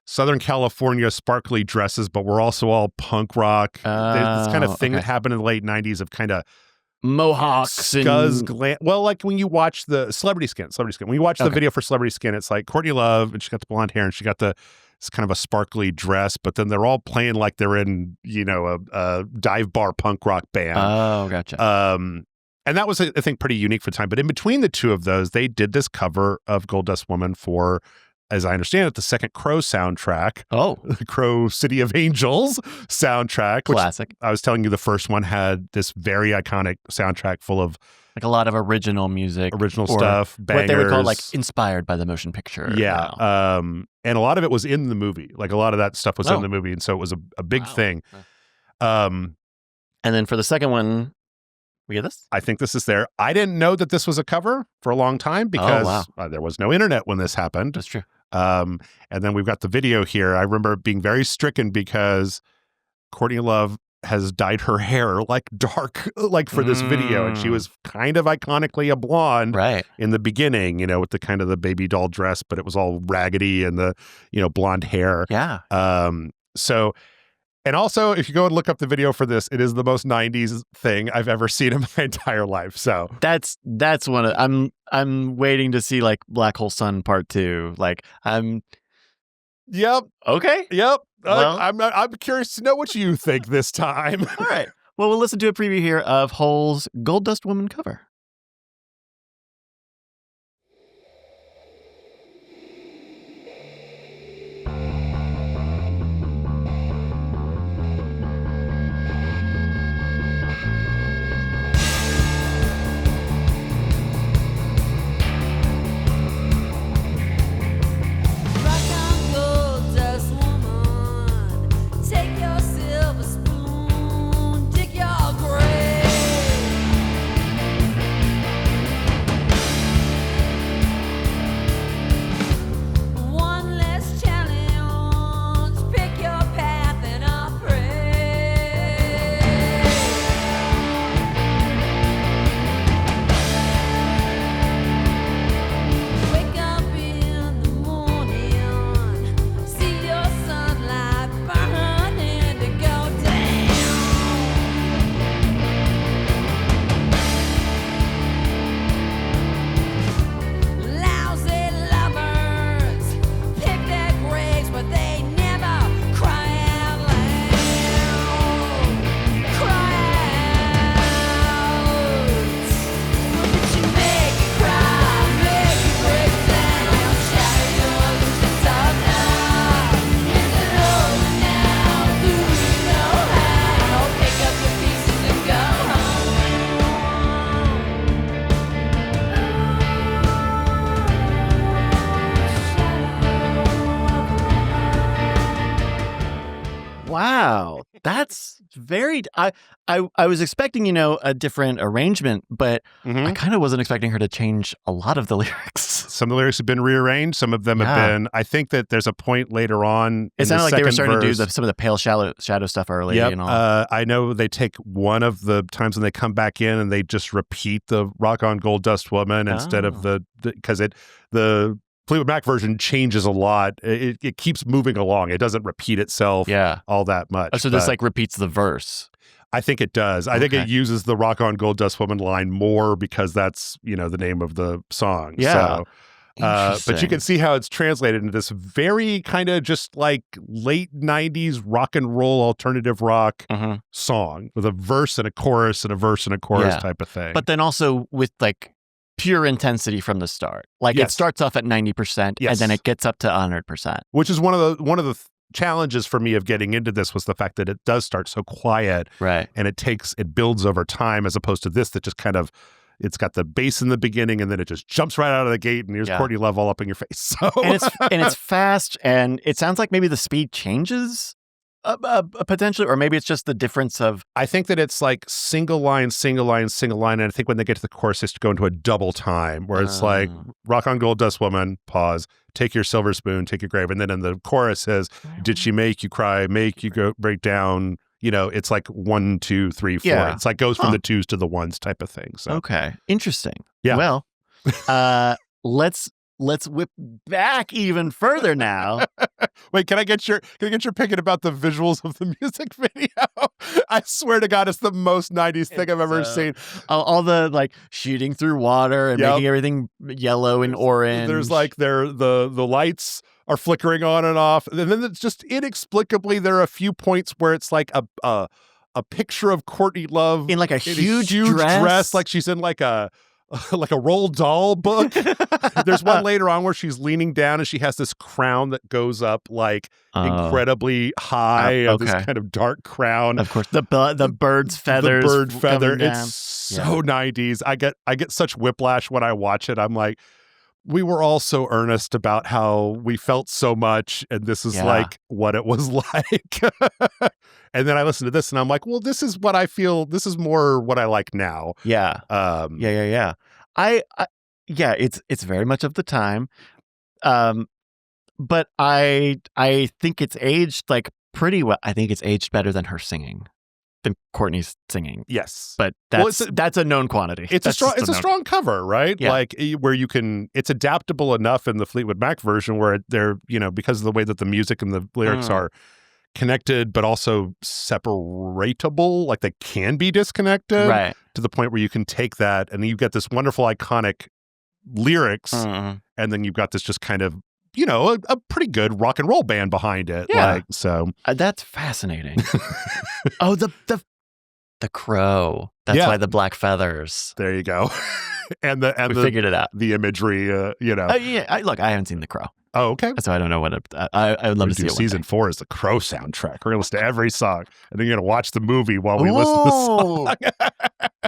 Southern California sparkly dresses, but we're also all punk rock. There's this kind of thing that happened in the late 90s of kind of mohawks scuzz and glam. Well, like when you watch the Celebrity Skin. When you watch the video for Celebrity Skin, it's like Courtney Love, and she got the blonde hair, and she got it's kind of a sparkly dress, but then they're all playing like they're in, a dive bar punk rock band. Oh, gotcha. And that was, I think, pretty unique for the time. But in between the two of those, they did this cover of Gold Dust Woman for, as I understand it, the second Crow soundtrack. Oh. The Crow City of Angels soundtrack. Which Classic. I was telling you the first one had this very iconic soundtrack full of like a lot of original music. Original stuff, bangers. What they would call like inspired by the motion picture. Yeah. And a lot of it was in the movie. Like a lot of that stuff was in the movie. And so it was a big thing. And then for the second one, we get this? I think this is there. I didn't know that this was a cover for a long time because there was no internet when this happened. That's true. And then we've got the video here. I remember being very stricken because Courtney Love has dyed her hair like dark, like for this video. And she was kind of iconically a blonde in the beginning, with the kind of the baby doll dress, but it was all raggedy and the, blonde hair. Yeah. And also, if you go and look up the video for this, it is the most 90s thing I've ever seen in my entire life. So that's one of I'm waiting to see like Black Hole Sun Part 2. Like Yep. Okay. Yep. Well, I'm curious to know what you think this time. All right. Well, we'll listen to a preview here of Hole's Gold Dust Woman cover. Wow, that's very. I was expecting, a different arrangement, but I kind of wasn't expecting her to change a lot of the lyrics. Some of the lyrics have been rearranged. Some of them have been. I think that there's a point later on. It sounded like they were starting to do some of the pale shadow stuff early. Yep. And all. I know they take one of the times when they come back in and they just repeat the "Rock On Gold Dust Woman" instead of because the Fleetwood Mac version changes a lot. It keeps moving along. It doesn't repeat itself all that much. Oh, so this like repeats the verse. I think it does. I think it uses the "Rock On Gold Dust Woman" line more because that's, the name of the song. Yeah. So, but you can see how it's translated into this very kind of just like late 90s rock and roll alternative rock song with a verse and a chorus and a verse and a chorus type of thing. But then also with like pure intensity from the start. Like Yes. it starts off at 90% Yes. and then it gets up to 100%. Which is one of the challenges for me of getting into this was the fact that it does start so quiet, Right. and it builds over time, as opposed to this that just kind of, it's got the bass in the beginning and then it just jumps right out of the gate and here's Yeah. Courtney Love all up in your face. So And it's fast, and it sounds like maybe the speed changes potentially, or maybe it's just the difference of I think that it's like single line, and I think when they get to the chorus, it's to go into a double time where it's like rock on gold dust woman, pause, take your silver spoon, take your grave, and then in the chorus says, did she make you cry, make you go break down? You know, it's like 1, 2, 3, 4. Yeah. It's like goes from the twos to the ones type of thing. So okay, interesting. Yeah. Well, let's whip back even further now. Wait, can I get your opinion about the visuals of the music video? I swear to God, it's the most 90s thing I've ever seen. All the like shooting through water and Yep. making everything yellow and orange. There's like the lights are flickering on and off, and then it's just inexplicably there are a few points where it's like a picture of Courtney Love in like a huge dress, like she's in like a Roald Dahl book. There's one later on where she's leaning down and she has this crown that goes up like incredibly high, this kind of dark crown. Of course, the bird's feathers. The bird feather. coming down. It's so 90s. I get such whiplash when I watch it. I'm like, we were all so earnest about how we felt so much, and this is like what it was like. And then I listen to this and I'm like, well, this is what I feel. This is more what I like now. Yeah. Yeah. It's very much of the time. But I think it's aged like pretty well. I think it's aged better than her singing, than Courtney's singing. Yes. But that's a known quantity. It's a strong cover, right? Yeah. Like where it's adaptable enough in the Fleetwood Mac version where they're, because of the way that the music and the lyrics are connected, but also separatable, like they can be disconnected, right? To the point where you can take that and you get this wonderful iconic lyrics, and then you've got this just kind of, a pretty good rock and roll band behind it. Yeah. Like, so that's fascinating. Oh, the crow. That's why the black feathers. There you go. and we figured it out. The imagery, Look, I haven't seen The Crow. Oh, okay. So I don't know what I would love to see it. Season 4 is the Crow soundtrack. We're gonna listen to every song, and then you're gonna watch the movie while we listen to the song.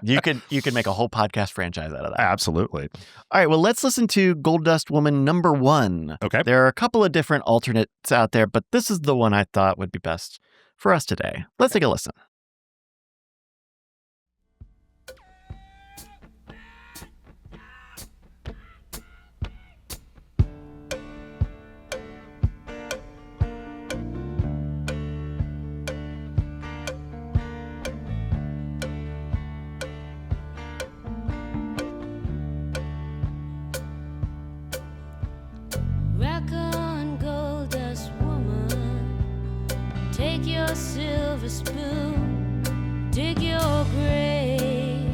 You could make a whole podcast franchise out of that. Absolutely. All right, well, let's listen to Gold Dust Woman number 1. Okay. There are a couple of different alternates out there, but this is the one I thought would be best for us today. Let's take a listen. Rock on, gold dust woman. Take your silver spoon, dig your grave.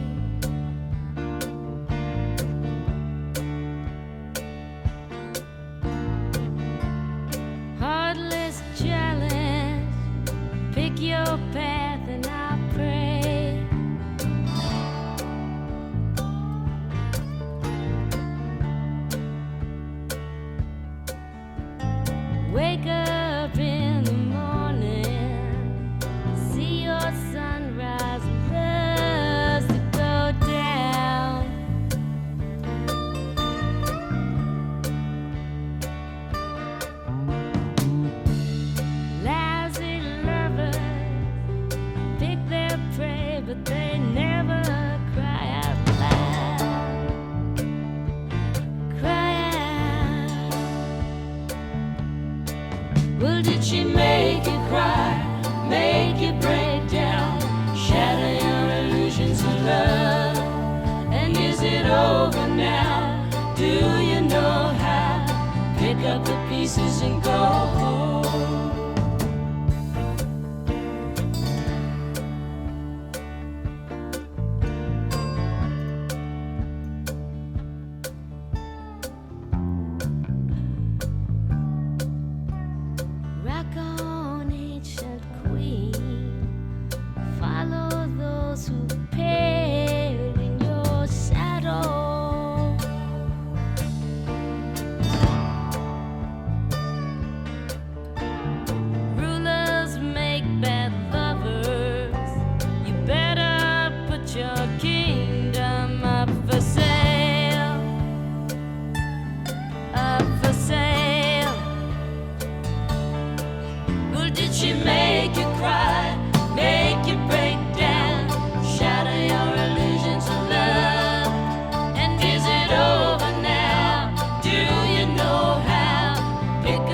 Heartless challenge, pick your path and I'll pray. Wake up in the morning, see your sunrise, loves to go down. Lousy lovers pick their prey, but they never cry out loud. Cry out. Well, did she make you cry, make you break down, shatter your illusions of love? And is it over now? Do you know how? Pick up the pieces and go home. Rock on, ancient queen. Follow those who paled in your shadow.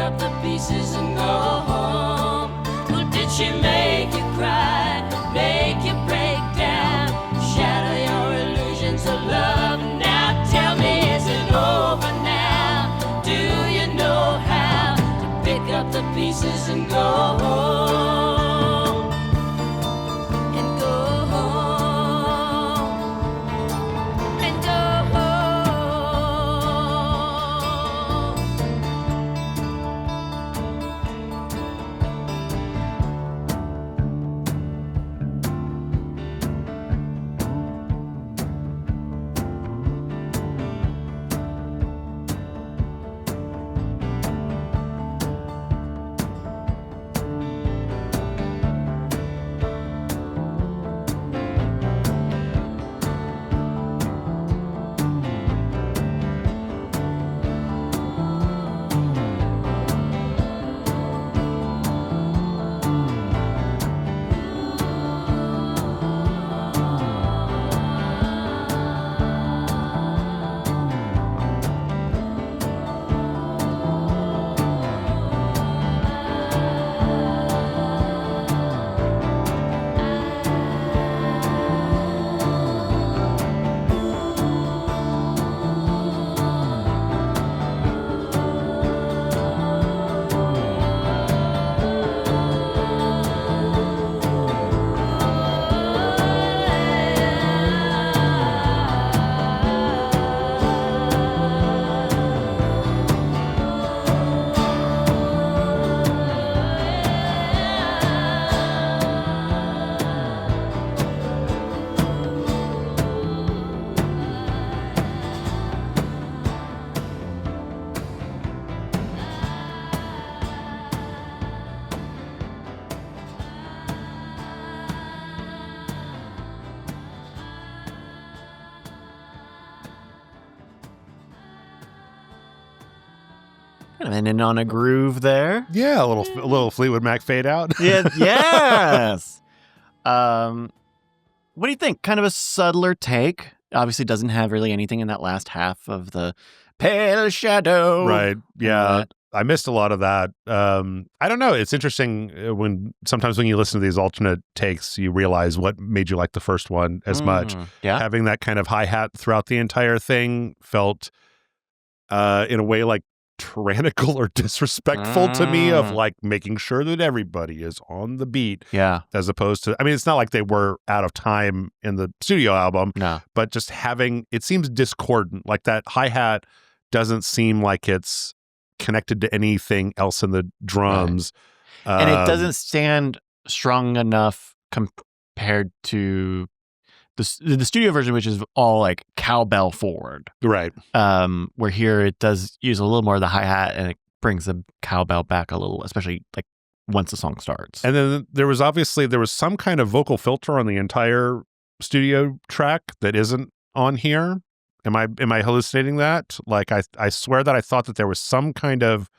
up the pieces and go home. Well, did she make you cry, make you break down, shatter your illusions of love? Now tell me, is it over now? Do you know how to pick up the pieces and go home? And go home. And go Kind of ending on a groove there. Yeah, a little Fleetwood Mac fade out. Yeah, yes. What do you think? Kind of a subtler take. Obviously doesn't have really anything in that last half of the pale shadow. Right. Yeah. I missed a lot of that. I don't know. It's interesting when sometimes when you listen to these alternate takes, you realize what made you like the first one as much. Yeah. Having that kind of hi-hat throughout the entire thing felt in a way like tyrannical or disrespectful to me, of like making sure that everybody is on the beat. Yeah. As opposed to, I mean, it's not like they were out of time in the studio album. No. But just having, it seems discordant. Like that hi-hat doesn't seem like it's connected to anything else in the drums. Right. And it doesn't stand strong enough compared to the studio version, which is all like cowbell forward. Right. Where here it does use a little more of the hi-hat and it brings the cowbell back a little, especially like once the song starts. And then there was some kind of vocal filter on the entire studio track that isn't on here. Am I hallucinating that? Like I swear that I thought that there was some kind of,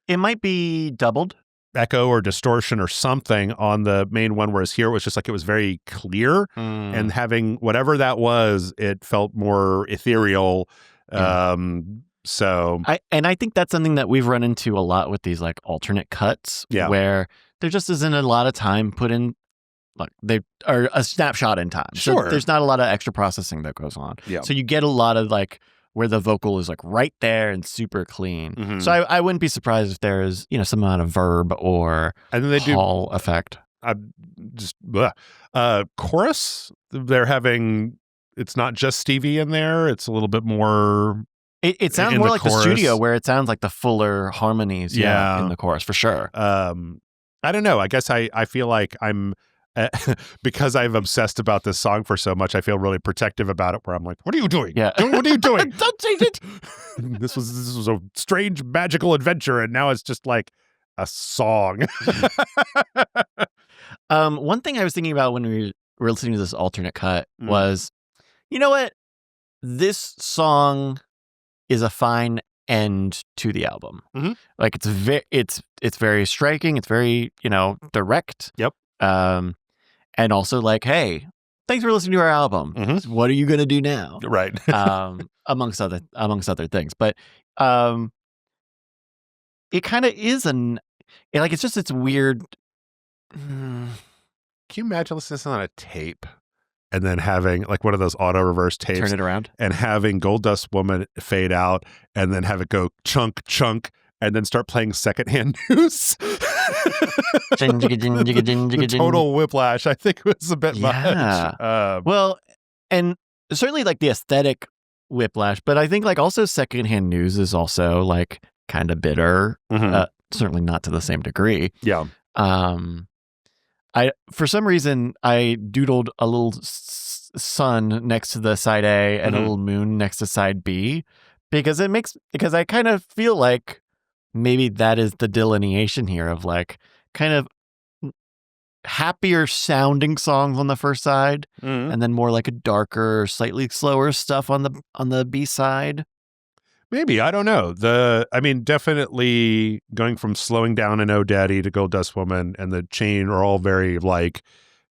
it might be doubled echo or distortion or something on the main one, whereas here it was just like it was very clear, and having whatever that was, it felt more ethereal. So I think that's something that we've run into a lot with these like alternate cuts, where there just isn't a lot of time put in. Like they are a snapshot in time. Sure. So there's not a lot of extra processing that goes on. Yeah. So you get a lot of like where the vocal is like right there and super clean. Mm-hmm. So I wouldn't be surprised if there is, some amount of verb or and then they hall effect. Chorus, they're having, it's not just Stevie in there. It's a little bit more. It sounds more like chorus. the studio, where it sounds like the fuller harmonies in the chorus for sure. I don't know. I guess I feel like I'm, because I've obsessed about this song for so much, I feel really protective about it, where I'm like, what are you doing? Yeah. What are you doing? Don't change it. This was a strange magical adventure, and now it's just like a song. One thing I was thinking about when we were listening to this alternate cut was, you know what? This song is a fine end to the album. Mm-hmm. Like it's very striking. It's very, direct. Yep. And also like, hey, thanks for listening to our album. Mm-hmm. What are you gonna do now? Right. Amongst other things. But it kind of is it's weird. Can you imagine listening to this on a tape and then having like one of those auto reverse tapes, Turn it around, and having Gold Dust Woman fade out and then have it go chunk, chunk, and then start playing secondhand news? The total whiplash, I think, was a bit much. Well, and certainly like the aesthetic whiplash, but I think like also secondhand news is also like kind of bitter. Certainly not to the same degree. Yeah. For some reason, I doodled a little sun next to the side A and a little moon next to side B because I kind of feel like maybe that is the delineation here of like kind of happier sounding songs on the first side and then more like a darker, slightly slower stuff on the B side. Maybe, I don't know. Definitely going from Slowing Down and Oh Daddy to Gold Dust Woman and The Chain are all very like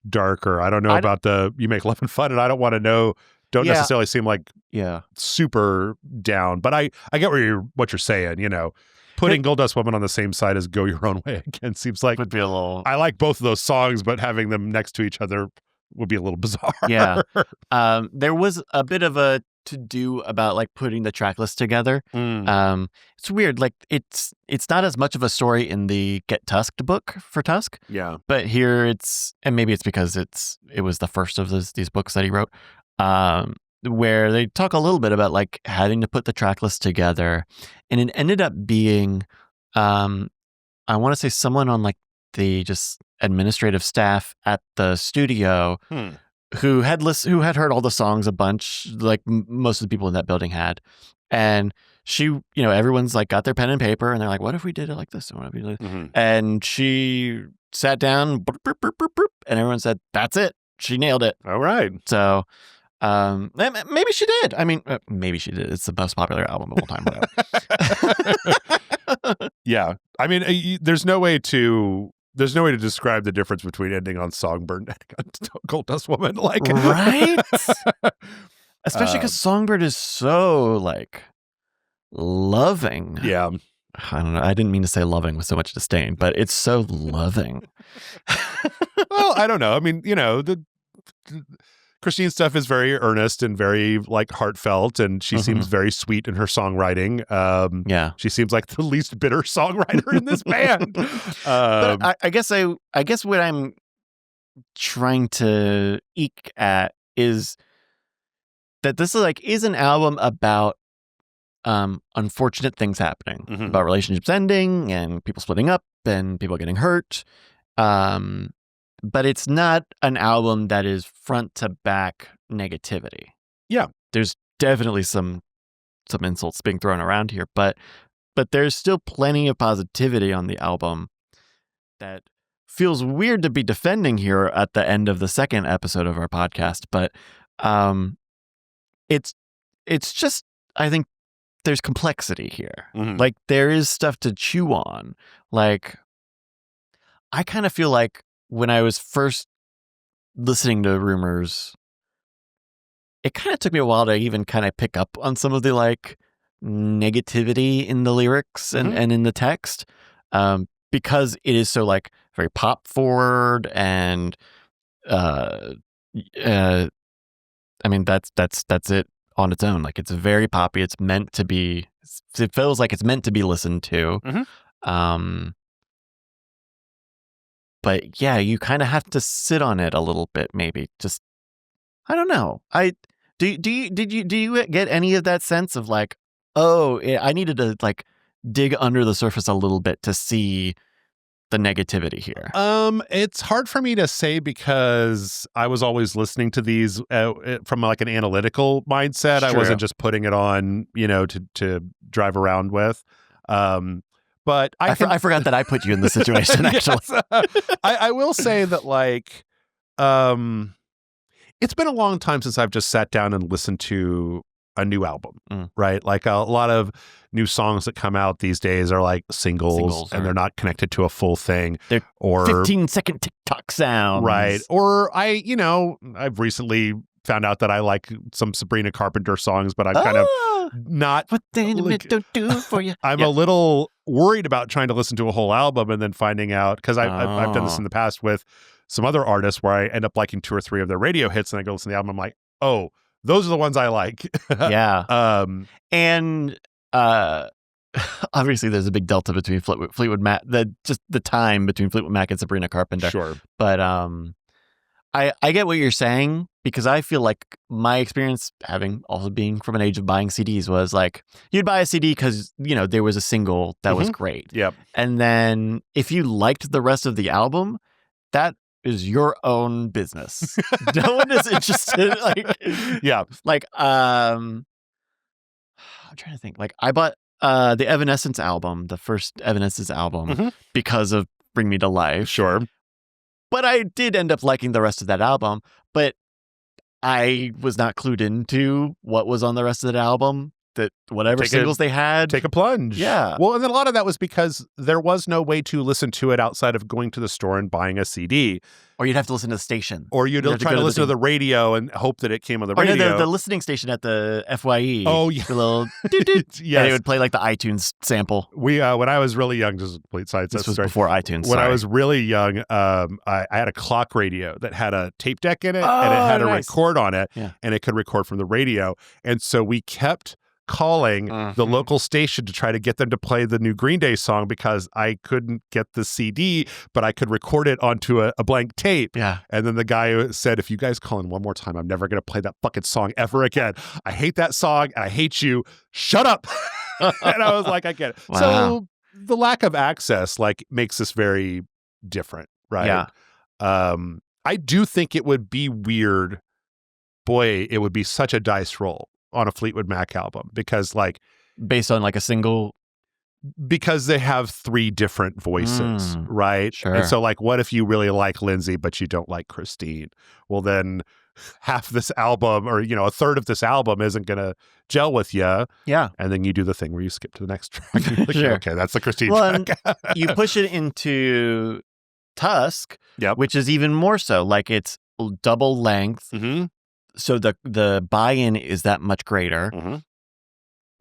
darker. I don't know about the You Make Love and Fun, and I don't want to know. Don't necessarily seem like super down, but I get what you're saying. You know, putting Gold Dust Woman on the same side as Go Your Own Way again seems like would be a little. I like both of those songs, but having them next to each other would be a little bizarre. Yeah, there was a bit of a to do about like putting the track list together. It's weird. Like it's not as much of a story in the Get Tusked book for Tusk. Yeah, but here and maybe it's because it was the first of these books that he wrote. Where they talk a little bit about like having to put the track list together, and it ended up being, I want to say someone on like the just administrative staff at the studio who had heard all the songs a bunch, like most of the people in that building had, and she, everyone's like got their pen and paper, and they're like, "What if we did it like this?" What if we did? And she sat down, and everyone said, "That's it. She nailed it." All right. So. Maybe she did. I mean, maybe she did. It's the most popular album of all time. Whatever. Yeah. I mean, there's no way to describe the difference between ending on Songbird and ending on Gold Dust Woman. Like, right? Especially because Songbird is so like loving. Yeah. I don't know. I didn't mean to say loving with so much disdain, but it's so loving. Well, I don't know. I mean, the Christine's stuff is very earnest and very like heartfelt, and she seems very sweet in her songwriting. She seems like the least bitter songwriter in this band. But I guess what I'm trying to eke at is that this is an album about unfortunate things happening, about relationships ending and people splitting up and people getting hurt. But it's not an album that is front to back negativity. Yeah. There's definitely some insults being thrown around here, but there's still plenty of positivity on the album that feels weird to be defending here at the end of the second episode of our podcast. But it's just, I think there's complexity here. Like there is stuff to chew on. Like I kind of feel like when I was first listening to Rumours, it kind of took me a while to even kind of pick up on some of the like negativity in the lyrics and in the text, because it is so like very pop forward and I mean that's it on its own. Like it's very poppy. It's meant to be. It feels like it's meant to be listened to. But yeah, you kind of have to sit on it a little bit, maybe. Just, I don't know. Do you get any of that sense of like, oh, I needed to like dig under the surface a little bit to see the negativity here? It's hard for me to say because I was always listening to these from like an analytical mindset. True. I wasn't just putting it on, to drive around with. But I forgot that I put you in this situation, actually. I will say that, like, it's been a long time since I've just sat down and listened to a new album, right? Like a lot of new songs that come out these days are like singles and they're not connected to a full thing. They're or 15-second TikTok sounds. Right. Or I've recently found out that I like some Sabrina Carpenter songs, but I'm kind of not. What they don't do for you. I'm a little worried about trying to listen to a whole album and then finding out, because I've done this in the past with some other artists where I end up liking 2 or 3 of their radio hits and I go listen to the album. I'm like, oh, those are the ones I like. Yeah. And obviously there's a big delta between Fleetwood Mac, just the time between Fleetwood Mac and Sabrina Carpenter. Sure. But I get what you're saying, because I feel like my experience, having also being from an age of buying CDs, was like you'd buy a CD because, you know, there was a single that was great. Yep. And then if you liked the rest of the album, that is your own business. No one is interested. I'm trying to think. Like, I bought the Evanescence album, the first Evanescence album, because of Bring Me to Life. Sure. But I did end up liking the rest of that album, but I was not clued into what was on the rest of that album, that whatever singles they had. Take a plunge. Yeah. Well, and then a lot of that was because there was no way to listen to it outside of going to the store and buying a CD. Or you'd have to listen to the station. Or you'd try to listen to the radio and hope that it came on the radio. No, the listening station at the FYE. Oh, yeah. The little yes. And it would play like the iTunes sample. We when I was really young, just complete side. This was before iTunes. When I was really young, I had a clock radio that had a tape deck in it, and it had a record on it, and it could record from the radio. And so we kept calling the local station to try to get them to play the new Green Day song, because I couldn't get the CD, but I could record it onto a blank tape. Yeah. And then the guy said, if you guys call in one more time, I'm never going to play that fucking song ever again. I hate that song and I hate you. Shut up. And I was like, I get it. Wow. So the lack of access makes this very different, right? Yeah. I do think it would be weird. Boy, it would be such a dice roll on a Fleetwood Mac album, because based on like a single, because they have 3 different voices, right? Sure. And so what if you really like Lindsay but you don't like Christine? Well, then half this album, or a third of this album, isn't gonna gel with you. Yeah. And then you do the thing where you skip to the next track. Sure. Okay, that's the Christine track. You push it into Tusk, which is even more so. Like, it's double length. So the buy-in is that much greater.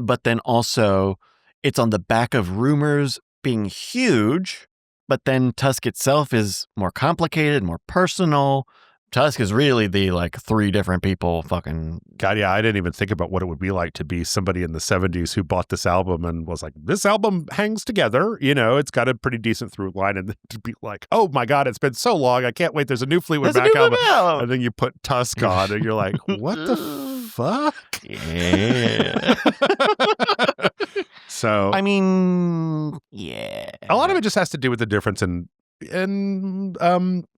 But then also it's on the back of Rumours being huge, but then Tusk itself is more complicated, more personal. Tusk is really the 3 different people fucking... God, yeah, I didn't even think about what it would be like to be somebody in the 70s who bought this album and was like, this album hangs together. It's got a pretty decent through line. And then to be like, oh my God, it's been so long. I can't wait. There's a new Fleetwood Mac album. And then you put Tusk on and you're like, what the fuck? Yeah. So, I mean, yeah. A lot of it just has to do with the difference in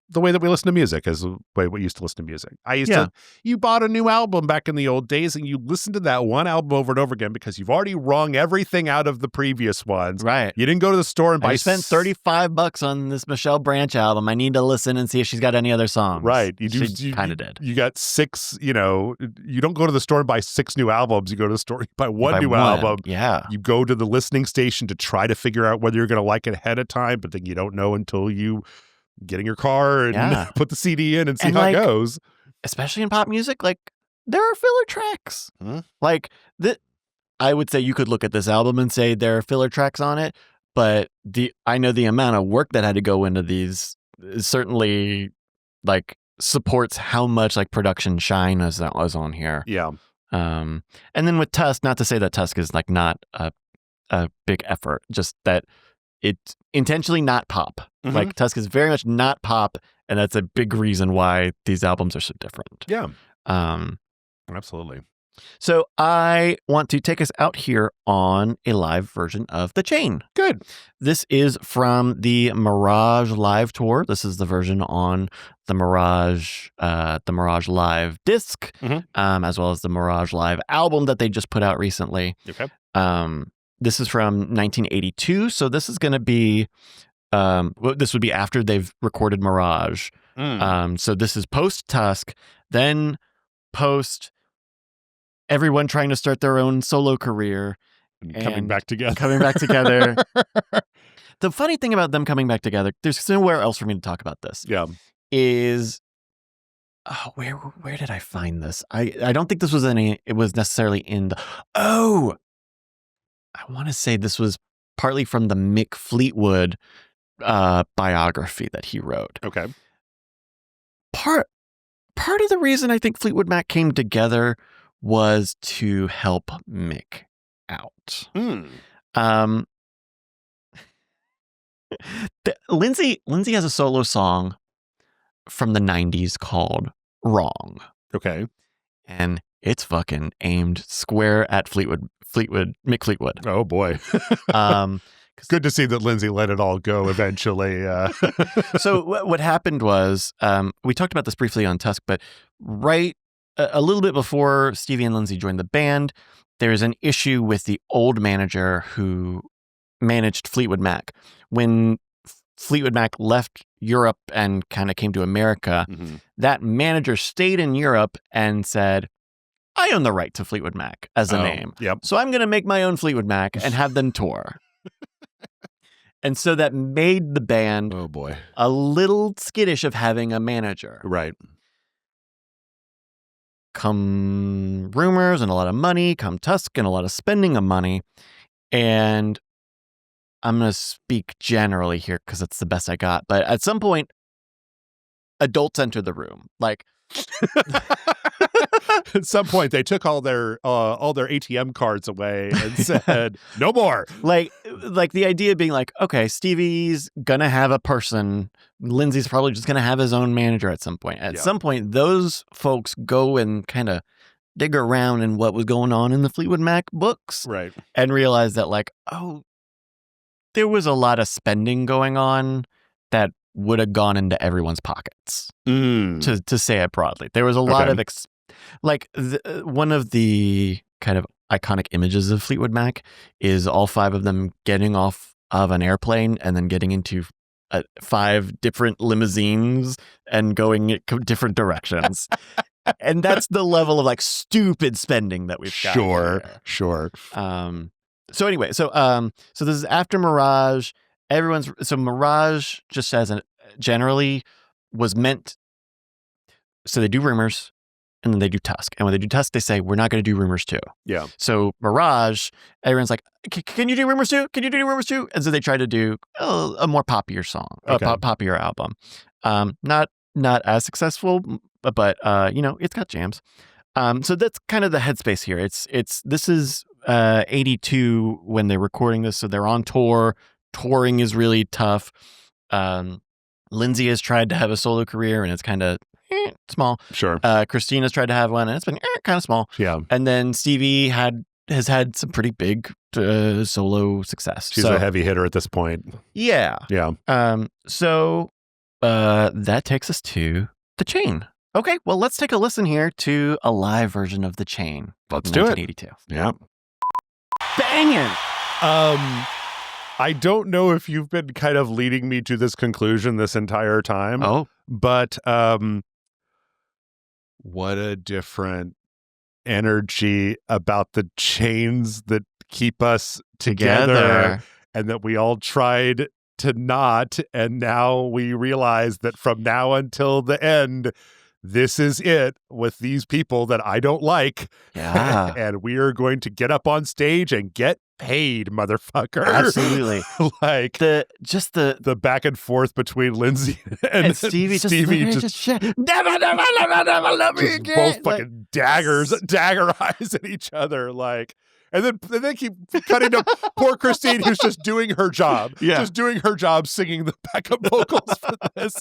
the way that we listen to music is the way we used to listen to music. You bought a new album back in the old days and you listened to that one album over and over again because you've already wrung everything out of the previous ones. Right. You didn't go to the store and buy... I spent $35 on this Michelle Branch album. I need to listen and see if she's got any other songs. Right. She kind of did. You got 6, you don't go to the store and buy 6 new albums. You go to the store, you buy one new album. Yeah. You go to the listening station to try to figure out whether you're going to like it ahead of time, but then you don't know until you get in your car and put the CD in and see how it goes. Especially in pop music, there are filler tracks. I would say you could look at this album and say there are filler tracks on it, but I know the amount of work that had to go into these certainly supports how much production shine was on here. Yeah. And then with Tusk, not to say that Tusk is not a big effort, just that it's intentionally not pop. Tusk is very much not pop, and that's a big reason why these albums are so different. Yeah. Absolutely. So I want to take us out here on a live version of The Chain. Good. This is from the Mirage Live Tour. This is the version on the Mirage Live disc, as well as the Mirage Live album that they just put out recently. Okay. This is from 1982, so this is going to be, this would be after they've recorded Mirage. So this is post-Tusk, then post everyone trying to start their own solo career. And coming back together. The funny thing about them coming back together, there's nowhere else for me to talk about this. Yeah. Is... Oh, where did I find this? I don't think this was it was necessarily in the... Oh! I want to say this was partly from the Mick Fleetwood biography that he wrote. Okay. Part of the reason I think Fleetwood Mac came together was to help Mick out. Lindsay has a solo song from the 90s called Wrong. Okay. And it's fucking aimed square at Mick Fleetwood. Oh boy. Good to see that Lindsay let it all go eventually. So what happened was, we talked about this briefly on Tusk, but right a little bit before Stevie and Lindsay joined the band, there's an issue with the old manager who managed Fleetwood Mac. When Fleetwood Mac left Europe and kind of came to America, that manager stayed in Europe and said, I own the right to Fleetwood Mac as a name. Yep. So I'm going to make my own Fleetwood Mac and have them tour. And so that made the band a little skittish of having a manager. Right. Come Rumours and a lot of money, come Tusk and a lot of spending of money. And I'm going to speak generally here because it's the best I got. But at some point, adults enter the room. Like, at some point, they took all their ATM cards away and said, "No more." Like the idea being like, okay, Stevie's gonna have a person. Lindsay's probably just gonna have his own manager at some point. At some point, those folks go and kind of dig around in what was going on in the Fleetwood Mac books, right? And realize that, like, oh, there was a lot of spending going on that would have gone into everyone's pockets, to say it broadly. There was a lot of, one of the kind of iconic images of Fleetwood Mac is all five of them getting off of an airplane and then getting into 5 different limousines and going in different directions. And that's the level of like stupid spending that we've got. Sure. So anyway, so this is after Mirage. Mirage just generally was meant. So they do Rumours and then they do Tusk. And when they do Tusk, they say, we're not going to do Rumours too. Yeah. So Mirage, everyone's like, can you do Rumours too? Can you do Rumours too? And so they try to do a more poppier song, poppier album. Not as successful, but it's got jams. So that's kind of the headspace here. This is 82 when they're recording this. So they're on tour. Touring is really tough. Lindsay has tried to have a solo career and it's kind of small. Sure. Christina's tried to have one and it's been kind of small. Yeah. And then Stevie has had some pretty big solo success. She's a heavy hitter at this point. Yeah. Yeah. So that takes us to The Chain. Okay, well, let's take a listen here to a live version of The Chain. Let's do it. 1982. Yeah. Banging. I don't know if you've been kind of leading me to this conclusion this entire time. Oh. But what a different energy about the chains that keep us together and that we all tried to not. And now we realize that from now until the end, this is it with these people that I don't like. Yeah. And we are going to get up on stage and get paid, motherfucker. Absolutely. Like the back and forth between Lindsay and Stevie just never love me again. Both fucking dagger eyes at each other, like. And then they keep cutting to poor Christine, who's just doing her job. Yeah. Just doing her job, singing the backup vocals for this.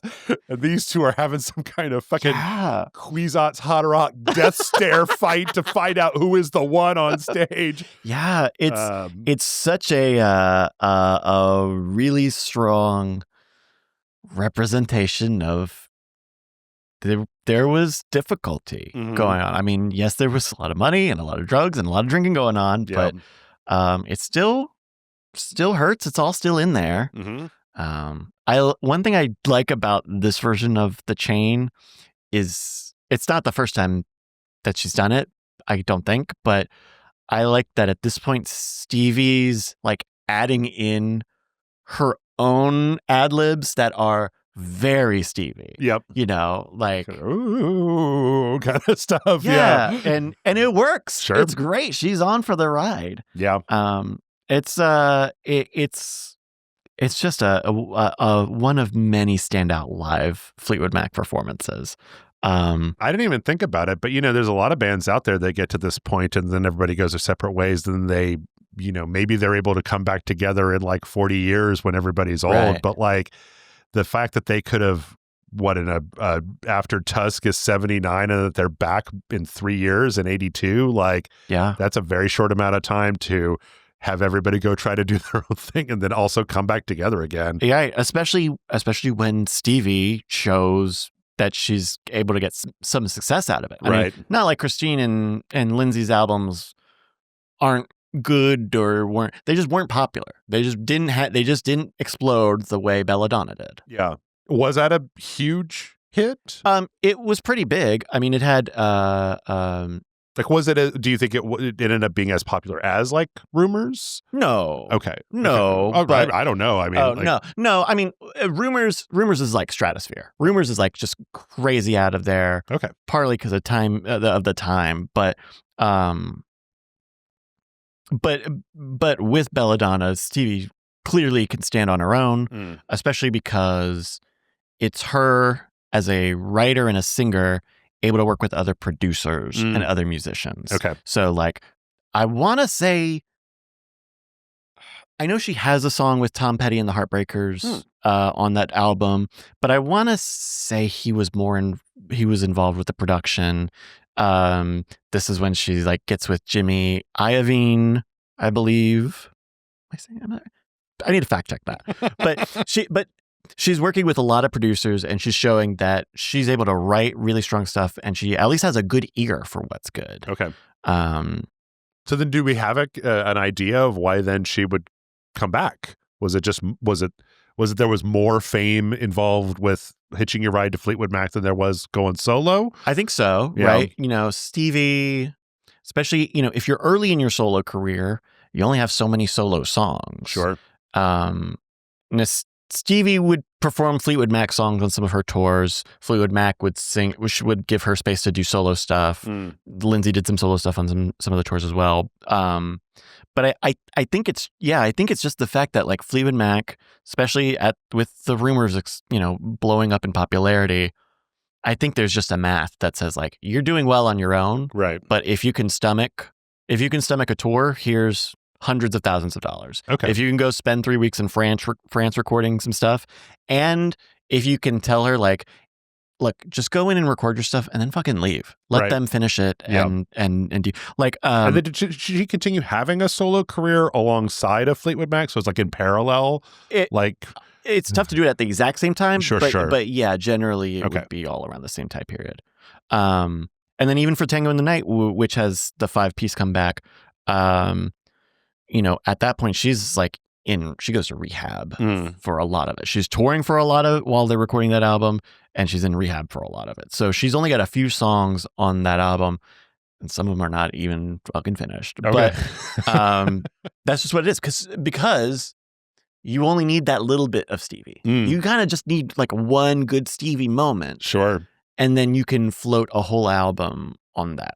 And these two are having some kind of fucking Kwisatz Haderach death stare fight to find out who is the one on stage. Yeah, it's such a really strong representation of there was difficulty going on. I mean, yes, there was a lot of money and a lot of drugs and a lot of drinking going on, but it still hurts. It's all still in there. One thing I like about this version of The Chain is it's not the first time that she's done it, I don't think, but I like that at this point Stevie's like adding in her own ad-libs that are very Stevie. Yep. Like ooh kind of stuff. Yeah. And it works. Sure. It's great. She's on for the ride. Yeah. It's just a one of many standout live Fleetwood Mac performances. I didn't even think about it, but there's a lot of bands out there that get to this point and then everybody goes their separate ways. Then they, maybe they're able to come back together in like 40 years when everybody's old. Right. But like the fact that they could have, after Tusk is 79 and that they're back in 3 years in 82, like, Yeah. that's a very short amount of time to have everybody go try to do their own thing and then also come back together again. Yeah, especially when Stevie shows that she's able to get some success out of it. I Right. mean, not like Christine and Lindsay's albums aren't good or they just weren't popular. They just didn't explode the way Belladonna did. Yeah. Was that a huge hit? It was pretty big. I mean, it had Like, was it? Do you think it ended up being as popular as like Rumours? no. Okay, No, okay. Oh, but- I don't know. I mean, no. I mean, Rumours is like stratosphere. Rumours is like just crazy out of there. Okay, Partly because of time of the time, but with Belladonna, Stevie clearly can stand on her own, especially because it's her as a writer and a singer able to work with other producers and other musicians. Okay. So like, I want to say, I know she has a song with Tom Petty and the Heartbreakers on that album, but I want to say he was involved with the production. This is when she like gets with Jimmy Iovine, I believe. Am I saying? I need to fact check that. But she's working with a lot of producers, and she's showing that she's able to write really strong stuff, and she at least has a good ear for what's good. Okay. So then, do we have an idea of why then she would come back? Was it there was more fame involved with hitching your ride to Fleetwood Mac than there was going solo? I think so, Yeah. right? Stevie, especially, if you're early in your solo career, you only have so many solo songs. Sure. Stevie would perform Fleetwood Mac songs on some of her tours. Fleetwood Mac would sing, which would give her space to do solo stuff. Lindsay did some solo stuff on some of the tours as well. But I think it's just the fact that like Fleetwood Mac, especially with the Rumours, blowing up in popularity, I think there's just a math that says like you're doing well on your own, Right. but if you can stomach a tour, here's hundreds of thousands of dollars. Okay. If you can go spend 3 weeks in France recording some stuff, and if you can tell her like, look, just go in and record your stuff and then fucking leave. Let Right. them finish it and do like. And then did she continue having a solo career alongside of Fleetwood Mac? So it's like in parallel. It's tough to do it at the exact same time. Sure. But yeah, generally it would be all around the same time period. And then even for Tango in the Night, which has the 5-piece comeback, at that point she's like she goes to rehab for a lot of it. She's touring for a lot of it while they're recording that album, and she's in rehab for a lot of it. So she's only got a few songs on that album, and some of them are not even fucking finished. Okay. But that's just what it is, because you only need that little bit of Stevie. You kind of just need like one good Stevie moment. Sure. And then you can float a whole album on that.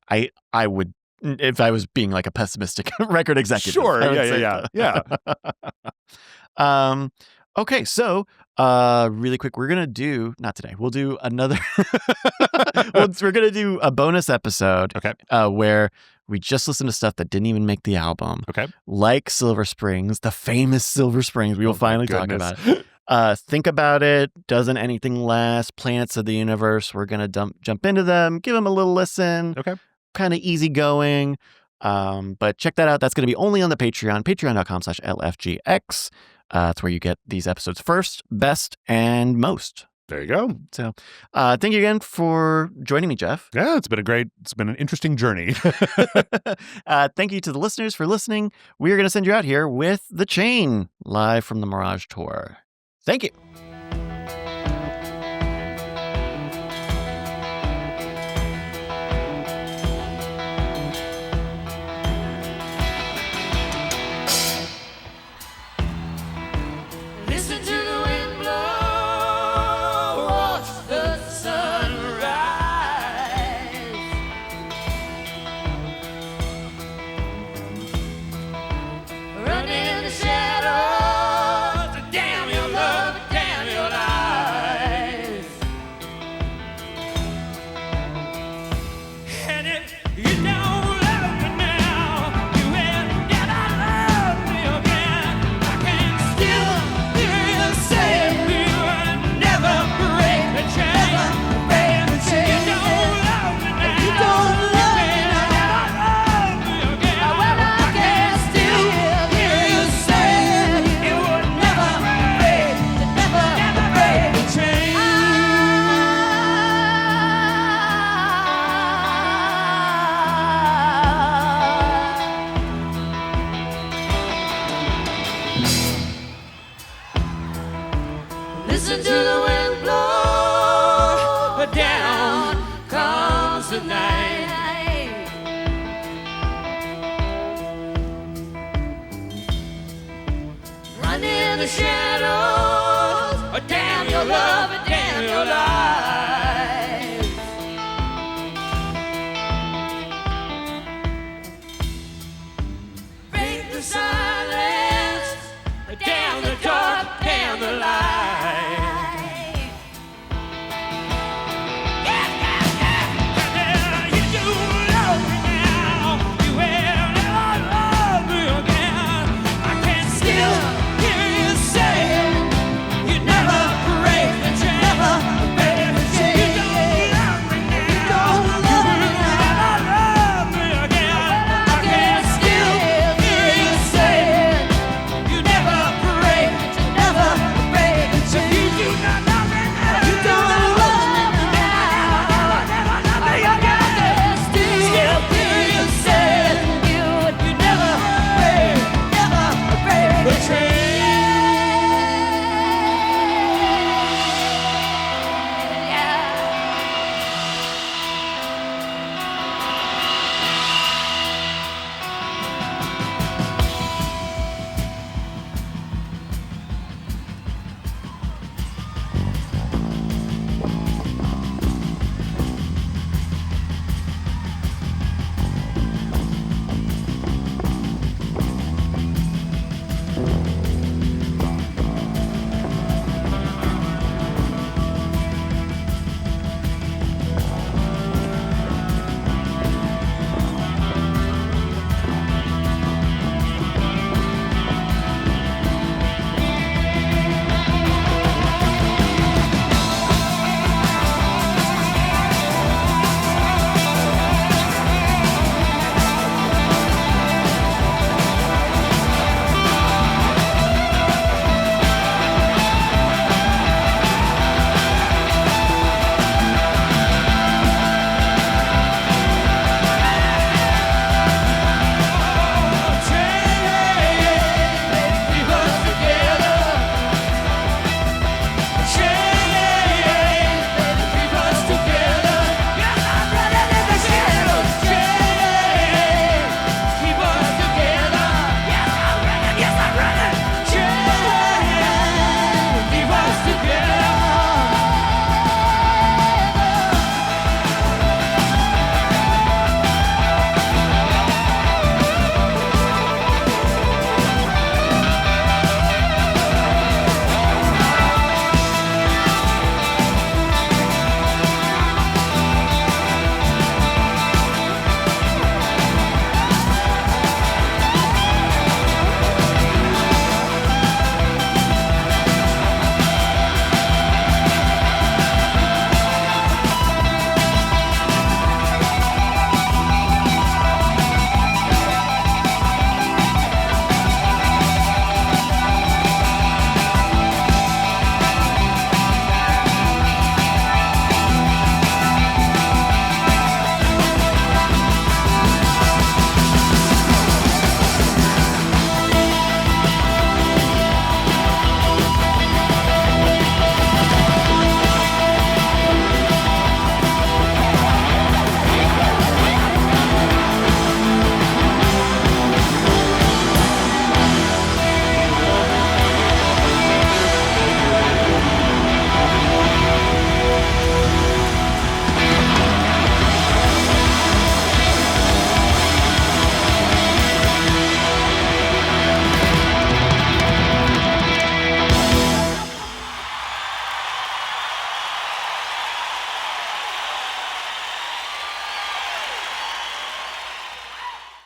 I would, if I was being like a pessimistic record executive. Sure. I would say Yeah. Okay, so really quick, we're gonna do, not today, we'll do another we're gonna do a bonus episode. Okay. Where we just listened to stuff that didn't even make the album. Okay. Like Silver Springs, the famous Silver Springs. We will finally talk about it. Think About It, Doesn't Anything Last, Planets of the Universe. We're gonna jump into them, give them a little listen. Okay. Kind of easygoing. But check that out. That's going to be only on the Patreon, patreon.com/LFGX. That's where you get these episodes first, best, and most. There you go. So thank you again for joining me, Jeff. Yeah, it's been an interesting journey. Thank you to the listeners for listening. We are going to send you out here with The Chain, live from the Mirage Tour. Thank you. Listen to the wind blow, watch the sun rise. Running Listen to the wind blow. Down comes the night. Run in the shadows. Damn your love and damn your life.